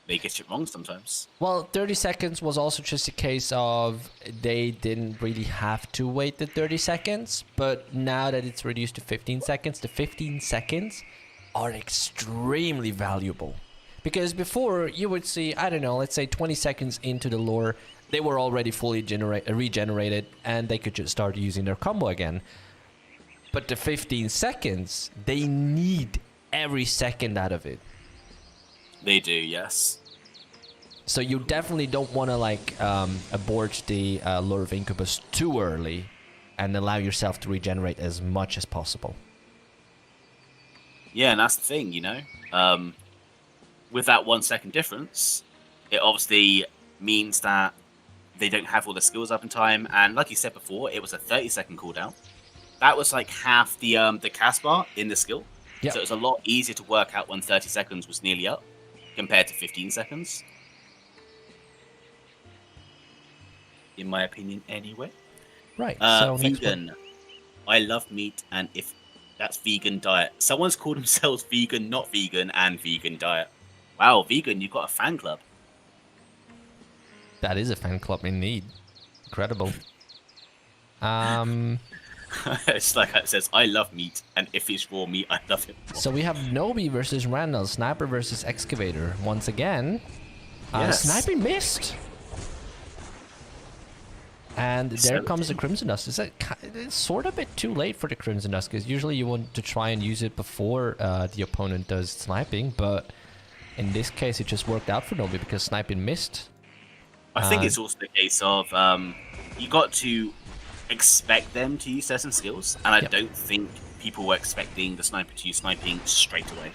they get it wrong sometimes. Well, 30 seconds was also just a case of they didn't really have to wait the 30 seconds, but now that it's reduced to 15 seconds, the 15 seconds are extremely valuable. Because before, you would see, I don't know, let's say 20 seconds into the lore, they were already fully regenerated, and they could just start using their combo again. But the 15 seconds, they need every second out of it. They do, yes. So you definitely don't want to like abort the Lure of Incubus too early and allow yourself to regenerate as much as possible. Yeah, and that's the thing, you know. With that 1 second difference, it obviously means that they don't have all the skills up in time. And like you said before, it was a 30-second cooldown. That was like half the cast bar in the skill. Yep. So it was a lot easier to work out when 30 seconds was nearly up compared to 15 seconds. In my opinion, anyway. Right. So vegan. I love meat, and if that's vegan diet. Someone's called themselves vegan, not vegan, and vegan diet. Wow, vegan, you've got a fan club. That is a fan club indeed. Incredible. It's like it says, I love meat, and if it's raw meat, I love it more. So we have Nobi versus Randall, Sniper versus Excavator. Once again, Sniper missed. And there comes the Crimson Dust. It's sort of a bit too late for the Crimson Dust, because usually you want to try and use it before the opponent does sniping, but in this case it just worked out for Nobi because sniping missed. I think it's also the case of you got to expect them to use certain skills, and I don't think people were expecting the sniper to use sniping straight away.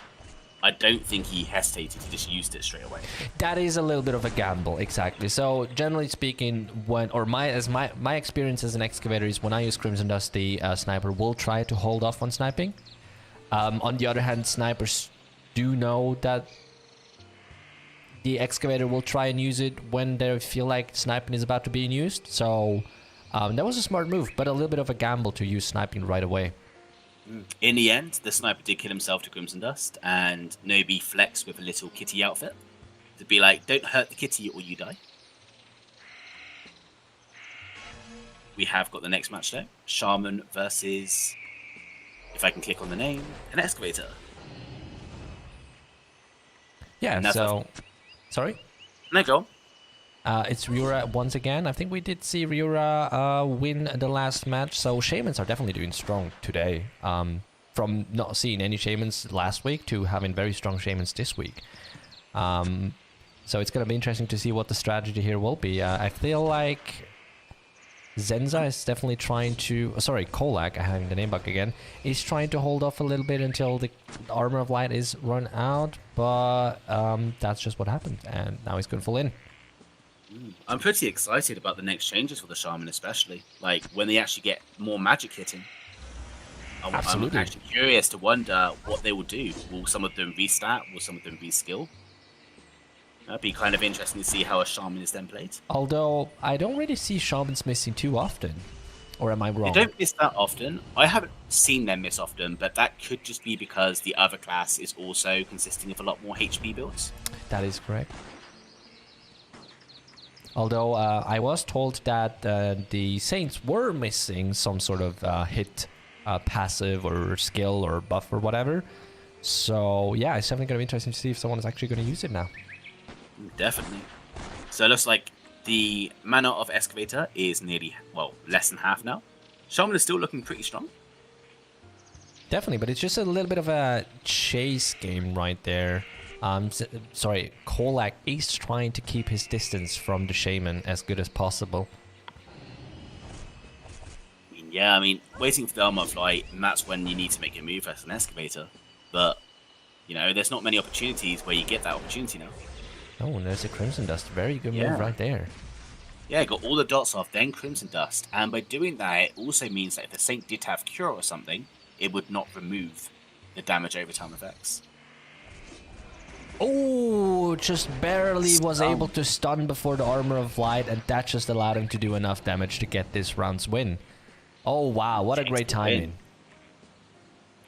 I don't think he hesitated, he just used it straight away. That is a little bit of a gamble, exactly. So generally speaking, my experience as an excavator is when I use Crimson Dust, the sniper will try to hold off on sniping. On the other hand, snipers do know that the excavator will try and use it when they feel like sniping is about to be used. So that was a smart move, but a little bit of a gamble to use sniping right away. In the end, the sniper did kill himself to Crimson Dust, and Nobi flexed with a little kitty outfit to be like, don't hurt the kitty or you die. We have got the next match though. Shaman versus, if I can click on the name, an Excavator. Yeah, Never. so... Sorry? No, go on. It's Ryura once again. I think we did see Ryura win the last match, so Shamans are definitely doing strong today. From not seeing any Shamans last week to having very strong Shamans this week. So it's going to be interesting to see what the strategy here will be. I feel like Zenza is definitely trying to... sorry, Kolak, I have the name bug again. He's trying to hold off a little bit until the Armor of Light is run out, but that's just what happened, and now he's going full in. I'm pretty excited about the next changes for the Shaman, especially. Like, when they actually get more magic hitting. Absolutely. I'm actually curious to wonder what they will do. Will some of them restat? Will some of them reskill? That'd be kind of interesting to see how a Shaman is then played. Although, I don't really see Shamans missing too often. Or am I wrong? They don't miss that often. I haven't seen them miss often, but that could just be because the other class is also consisting of a lot more HP builds. That is correct. Although, I was told that the Saints were missing some sort of hit passive or skill or buff or whatever. So, yeah, it's definitely going to be interesting to see if someone is actually going to use it now. Definitely. So it looks like the mana of Excavator is nearly, well, less than half now. Shaman is still looking pretty strong. Definitely, but it's just a little bit of a chase game right there. Sorry, Kolak is trying to keep his distance from the Shaman as good as possible. I mean, waiting for the Armor of Light, and that's when you need to make your move as an Excavator. But, you know, there's not many opportunities where you get that opportunity now. Oh, and there's a Crimson Dust. Very good move right there. Yeah, got all the dots off, then Crimson Dust. And by doing that, it also means that if the Saint did have Cure or something, it would not remove the damage over time effects. Oh, just barely was able to stun before the Armor of Light, and that just allowed him to do enough damage to get this round's win. Oh, wow, what a great timing.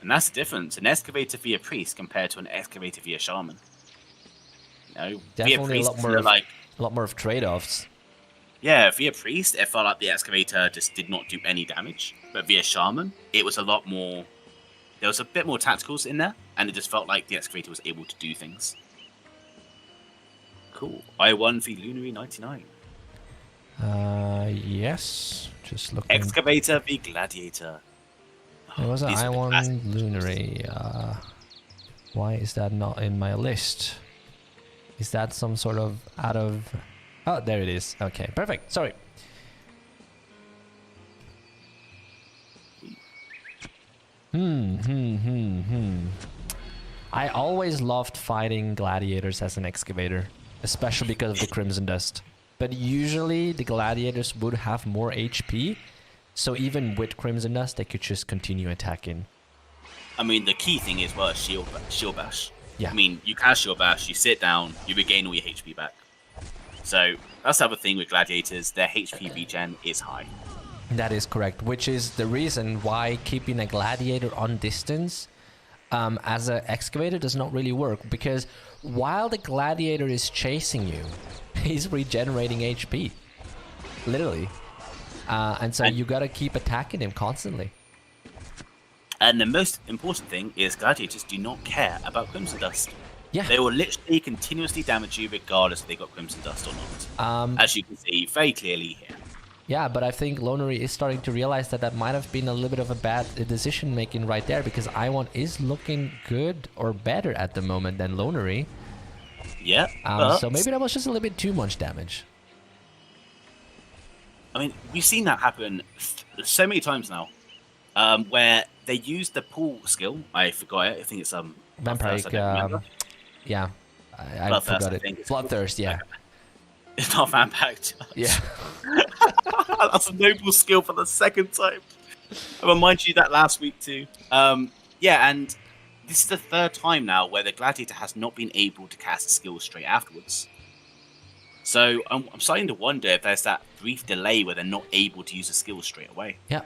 And that's the difference. An Excavator via Priest compared to an Excavator via Shaman. You know, definitely via Priest, a lot more of trade-offs. Yeah, via Priest, it felt like the Excavator just did not do any damage. But via Shaman, it was a lot more... There was a bit more tacticals in there, and it just felt like the Excavator was able to do things. Cool. I1 v Lunary 99. Yes. Just looking. Excavator v Gladiator. There was an I1 Lunary. Why is that not in my list? Is that some sort of out of... Oh, there it is. Okay, perfect. Sorry. I always loved fighting gladiators as an excavator, especially because of the Crimson Dust. But usually the gladiators would have more HP, so even with Crimson Dust, they could just continue attacking. I mean, the key thing is, well, shield bash. Yeah. I mean, you cast shield bash, you sit down, you regain all your HP back. So that's the other thing with gladiators, their HP regen is high. That is correct, which is the reason why keeping a gladiator on distance as an excavator does not really work, because while the gladiator is chasing you, he's regenerating HP, literally, and so you gotta keep attacking him constantly. And the most important thing is gladiators do not care about Crimson Dust. Yeah. They will literally continuously damage you regardless if they got Crimson Dust or not. As you can see very clearly here. Yeah, but I think Lonary is starting to realize that that might have been a little bit of a bad decision making right there, because I1 is looking good or better at the moment than Lonary. Yeah. So maybe that was just a little bit too much damage. I mean, we've seen that happen so many times now, where they use the pull skill. I forgot it. I think it's Vampiric. Yeah, I forgot it. Bloodthirst. Yeah. It's not Vampire. Yeah. That's a noble skill for the second time. I remind you that last week too. Yeah, and this is the third time now where the gladiator has not been able to cast a skill straight afterwards. So I'm starting to wonder if there's that brief delay where they're not able to use a skill straight away. Yeah,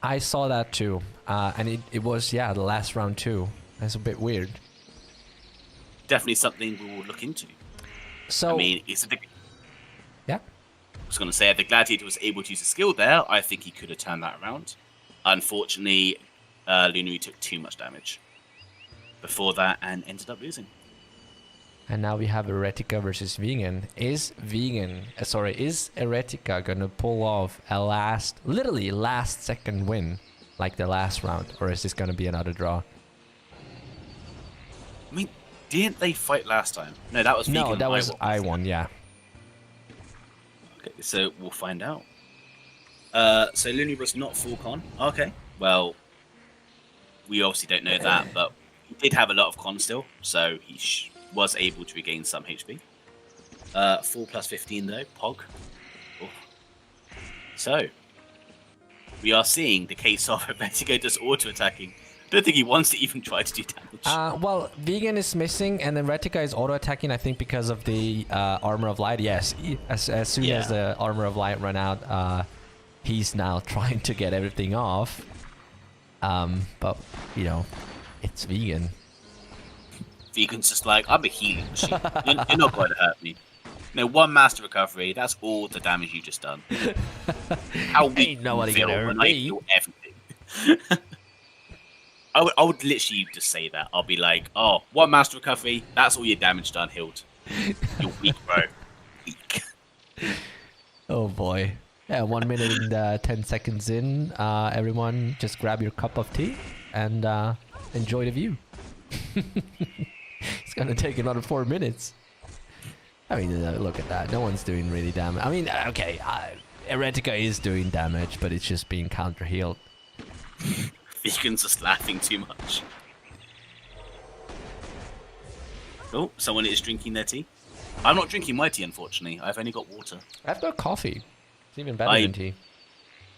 I saw that too, and it was the last round too. That's a bit weird. Definitely something we will look into. So I mean, it's a big. Yeah. I was going to say, if the gladiator was able to use a skill there, I think he could have turned that around. Unfortunately, Lunary took too much damage before that and ended up losing. And now we have Eretica versus Vegan. Is Eretica gonna pull off a literally last second win, like the last round, or is this gonna be another draw? I mean, didn't they fight last time? No, that was Vegan. No, that was I won. Yeah. Okay, so we'll find out. So Looney was not full con. Okay, well, we obviously don't know that, but he did have a lot of con still, so he was able to regain some HP. 4 plus 15 though, Pog. Oh. So, we are seeing the case of Vertigo just auto-attacking. I don't think he wants to even try to do damage. Well, Vegan is missing, and then Retica is auto-attacking, I think, because of the Armor of Light. Yes, as soon as the Armor of Light ran out, he's now trying to get everything off. But, you know, it's Vegan. Vegan's just like, I'm a healing machine. You're not going to hurt me. No, 1 Master Recovery, that's all the damage you just done. How weak Ain't nobody you feel gonna hurt when I me. do everything. I would literally just say that. I'll be like, oh, 1 Master Recovery, that's all your damage done, healed. You're weak, bro. Weak. Oh boy. Yeah, 1 minute and 10 seconds in. Everyone just grab your cup of tea and enjoy the view. It's gonna take another 4 minutes. I mean, look at that. No one's doing really damage. I mean, okay, Eretica is doing damage, but it's just being counter-healed. Vegan's just laughing too much. Oh, someone is drinking their tea. I'm not drinking my tea, unfortunately. I've only got water. I've got coffee. It's even better than tea.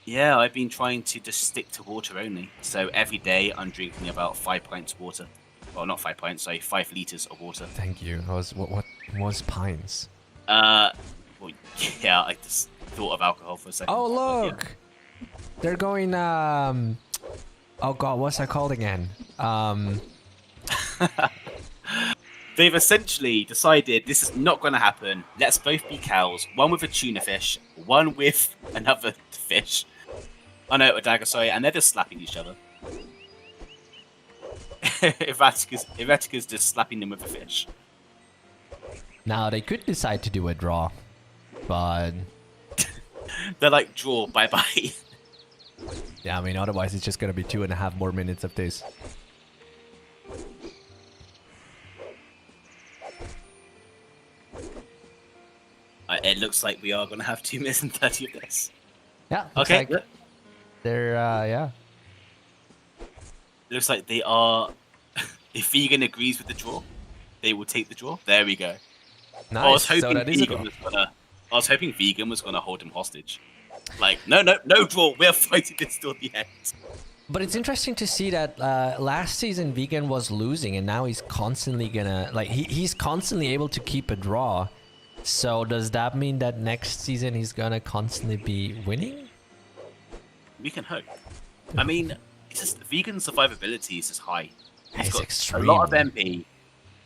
Yeah, I've been trying to just stick to water only. So every day I'm drinking about 5 pints of water. Well, not 5 pints, sorry, 5 liters of water. Thank you. What was pints? Well, yeah, I just thought of alcohol for a second. Oh, look! Yeah. They're going, oh god, what's that called again? They've essentially decided this is not going to happen. Let's both be cows. One with a tuna fish, one with another fish. Oh no, a dagger, sorry, and they're just slapping each other. Eretica's just slapping them with a fish. Now, they could decide to do a draw, but... They're like, draw, bye-bye. Yeah, I mean, otherwise it's just gonna be 2.5 more minutes of this. It looks like we are going to have 2 minutes and 30 of this. Yeah, okay. Like they're, yeah. Looks like they are... If Vegan agrees with the draw, they will take the draw. There we go. Nice. I was hoping Vegan was going to hold him hostage. Like, no draw. We're fighting this till the end. But it's interesting to see that last season Vegan was losing, and now he's constantly gonna... Like, he's constantly able to keep a draw. So does that mean that next season he's gonna constantly be winning? We can hope. I mean, it's just Vegan survivability is just high. He's got extreme. A lot of MP,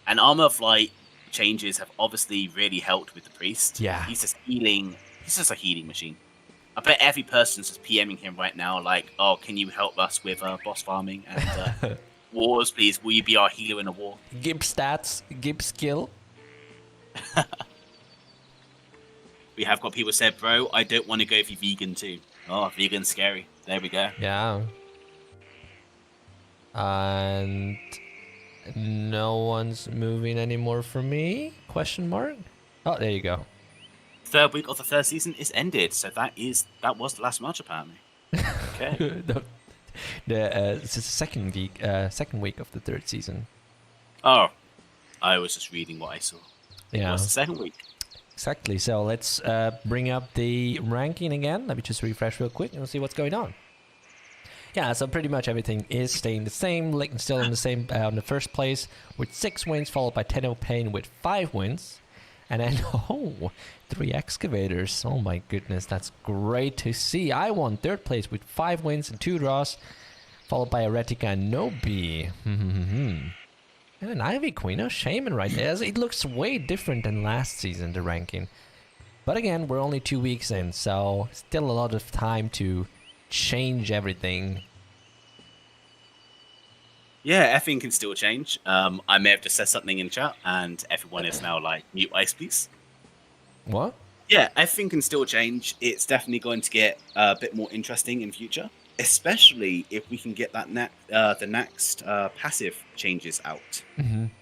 and Armor of Light changes have obviously really helped with the Priest. Yeah. He's just healing. He's just a healing machine. I bet every person's just PMing him right now, like, oh, can you help us with boss farming and wars, please? Will you be our healer in a war? Gib stats, Gib skill. We have got people said, bro, I don't want to go for Vegan too. Oh, Vegan's scary. There we go. Yeah. And no one's moving anymore for me? Question mark? Oh, there you go. 3rd week of the 3rd season is ended, so that was the last match apparently. Okay. It's the second week of the 3rd season. Oh, I was just reading what I saw. Yeah. It was the 2nd week. Exactly. So let's bring up the ranking again. Let me just refresh real quick and see what's going on. Yeah, so pretty much everything is staying the same. Licton still in the same on the first place with 6 wins, followed by Tenno Pain with 5 wins. And then, 3 excavators. Oh my goodness, that's great to see. I won 3rd place with 5 wins and 2 draws, followed by Eretica and Nobi. And an Ivy Queen, a Shaman right there. It looks way different than last season, the ranking. But again, we're only 2 weeks in, so still a lot of time to change everything. Yeah, everything can still change. I may have just said something in chat, and everyone is now like, mute ice, please. What? Yeah, everything can still change. It's definitely going to get a bit more interesting in future, especially if we can get that the next passive changes out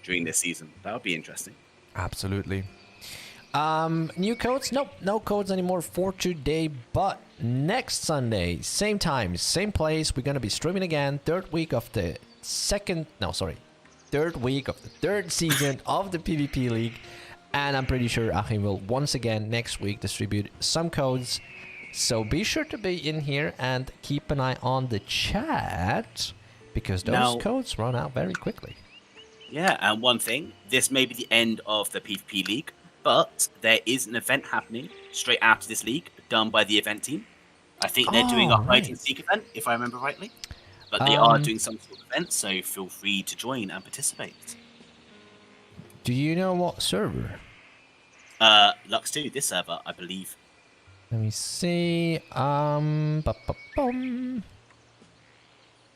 during this season. That would be interesting. Absolutely. New codes? Nope, no codes anymore for today, but next Sunday, same time, same place, we're gonna be streaming again, third week of the third season of the PvP League, and I'm pretty sure Achim will once again next week distribute some codes, so be sure to be in here and keep an eye on the chat, because those codes run out very quickly. Yeah, and one thing, this may be the end of the PvP League, but there is an event happening straight after this league, done by the event team. I think they're doing a hide and seek event, if I remember rightly. But they are doing some sort of event, so feel free to join and participate. Do you know what server? Lux 2, this server, I believe. Let me see. There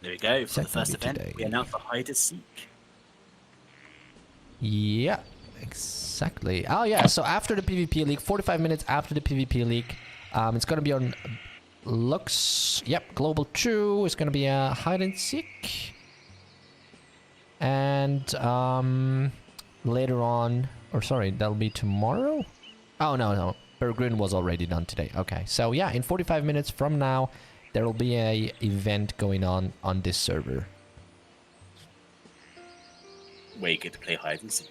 we go. For the first event, we announced the hide and seek. Yeah, exactly. Oh yeah, so after the PvP League, 45 minutes after the PvP League, it's gonna be on Lux. Yep, Global 2. It's gonna be a hide and seek, and later on, or sorry, that'll be tomorrow. Oh no, Berggren was already done today. Okay, so yeah, in 45 minutes from now, there will be a event going on this server. Where you get to play hide and seek.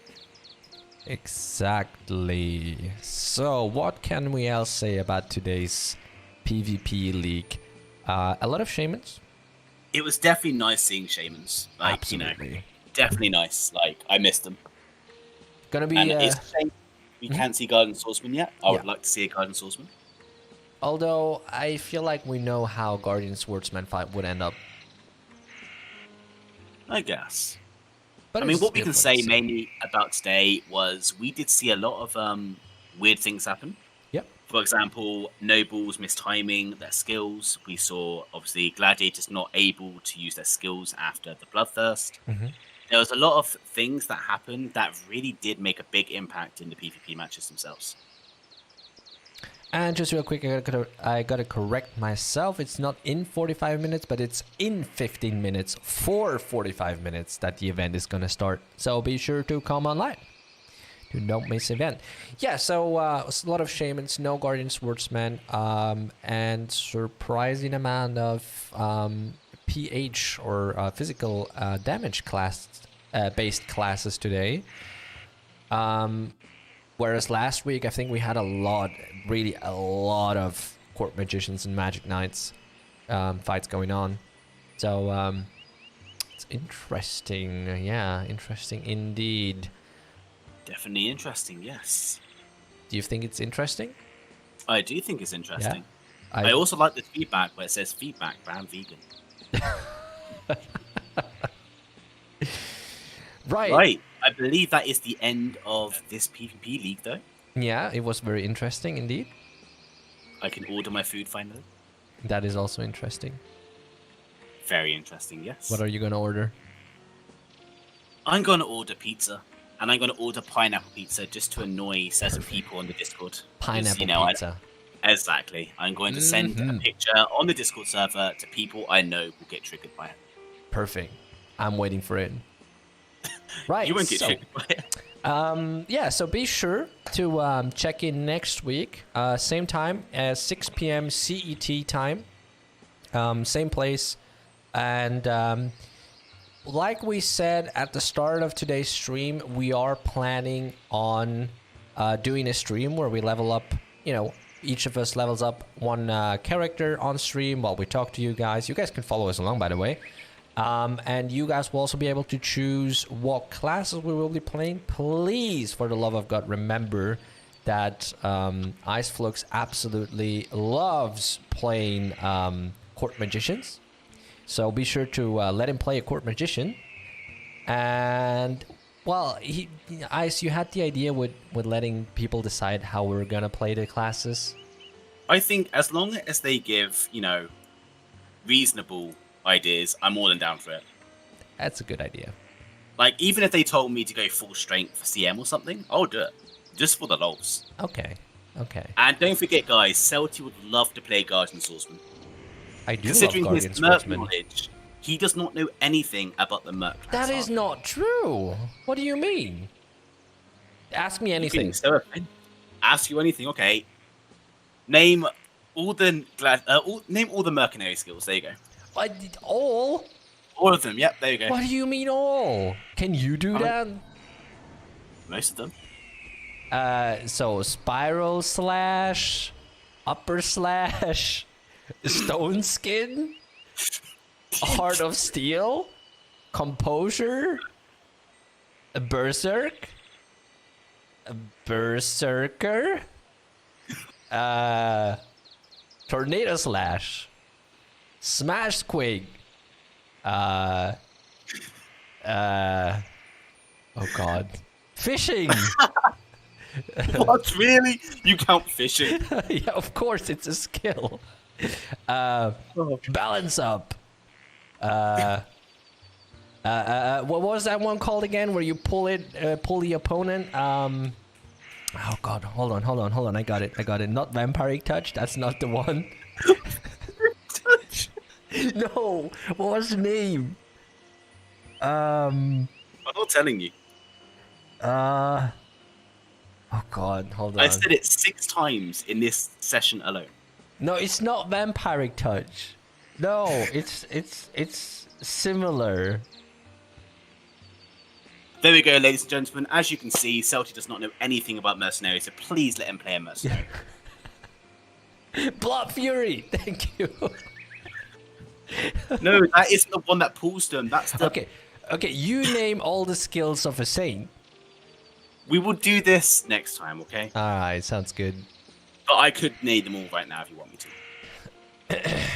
Exactly. So what can we else say about today's PvP League? A lot of shamans. It was definitely nice seeing shamans. Like, absolutely. Definitely nice. Like, I missed them. Gonna be. And it's a shame we can't see Guardian Swordsman yet. I would like to see a Guardian Swordsman. Although I feel like we know how Guardian Swordsman fight would end up. I guess. But I mean, what we can say mainly about today was we did see a lot of weird things happen. Yep. For example, nobles mistiming their skills. We saw, obviously, gladiators not able to use their skills after the bloodthirst. There was a lot of things that happened that really did make a big impact in the PvP matches themselves. And just real quick, I gotta correct myself. It's not in 45 minutes, but it's in 15 minutes for 45 minutes that the event is gonna start. So be sure to come online. Don't miss the event. Yeah, so a lot of shamans, no Guardian Swordsman, and surprising amount of PH or physical damage class based classes today. Whereas last week, I think we had really a lot of Court Magicians and Magic Knights fights going on. So it's interesting. Yeah, interesting indeed. Definitely interesting, yes. Do you think it's interesting? I do think it's interesting. Yeah. I also like the feedback where it says feedback, but I'm vegan. Right. I believe that is the end of this PvP League, though. Yeah, it was very interesting indeed. I can order my food finally. That is also interesting. Very interesting, yes. What are you going to order? I'm going to order pizza. And I'm going to order pineapple pizza just to annoy certain people on the Discord. Pineapple pizza. Exactly. I'm going to send a picture on the Discord server to people I know will get triggered by it. Perfect. I'm waiting for it. Right. You won't get triggered by it. Yeah, so be sure to check in next week. Same time as 6 p.m. CET time. Same place. And like we said at the start of today's stream, we are planning on doing a stream where we level up, each of us levels up one character on stream while we talk to you guys. You guys can follow us along, by the way. And you guys will also be able to choose what classes we will be playing. Please, for the love of God, remember that Iceflux absolutely loves playing Court Magicians. So be sure to let him play a Court Magician. And, well, Ice, you had the idea with letting people decide how we're going to play the classes. I think as long as they give, reasonable ideas, I'm more than down for it. That's a good idea. Like, even if they told me to go full strength for CM or something, I'll do it. Just for the lols. Okay. And don't forget, guys, Celty would love to play Guardian Swordsman. I do Considering love Guardian his Merc Swordsman. knowledge, he does not know anything about the Merc class. That is not true. What do you mean? Ask me anything. Ask you anything, okay. Name all the mercenary skills. There you go. All? All of them. Yep, there you go. What do you mean all? Can you do that? Most of them. So spiral slash, upper slash, stone skin, heart of steel, composure, a berserk, a berserker, tornado slash, smash squig, oh god, fishing. What, really? You count fishing? Yeah, of course, it's a skill. Balance up. What was that one called again? Where you pull the opponent? Oh god, hold on. I got it. Not vampiric touch. That's not the one. No. What was the name? I'm not telling you. Oh god, hold on. I said it 6 times in this session alone. No, it's not vampiric touch. No, it's similar. There we go, ladies and gentlemen. As you can see, Celty does not know anything about mercenaries, so please let him play a mercenary. Blood Fury, thank you. No, that isn't the one that pulls them. That's the... Okay, you name all the skills of a saint. We will do this next time, okay? Alright, sounds good. But I could name them all right now if you want me to.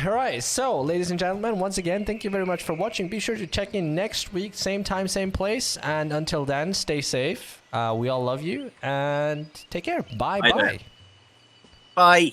Alright, so, ladies and gentlemen, once again, thank you very much for watching. Be sure to check in next week, same time, same place. And until then, stay safe. We all love you. And take care. Bye-bye. Bye.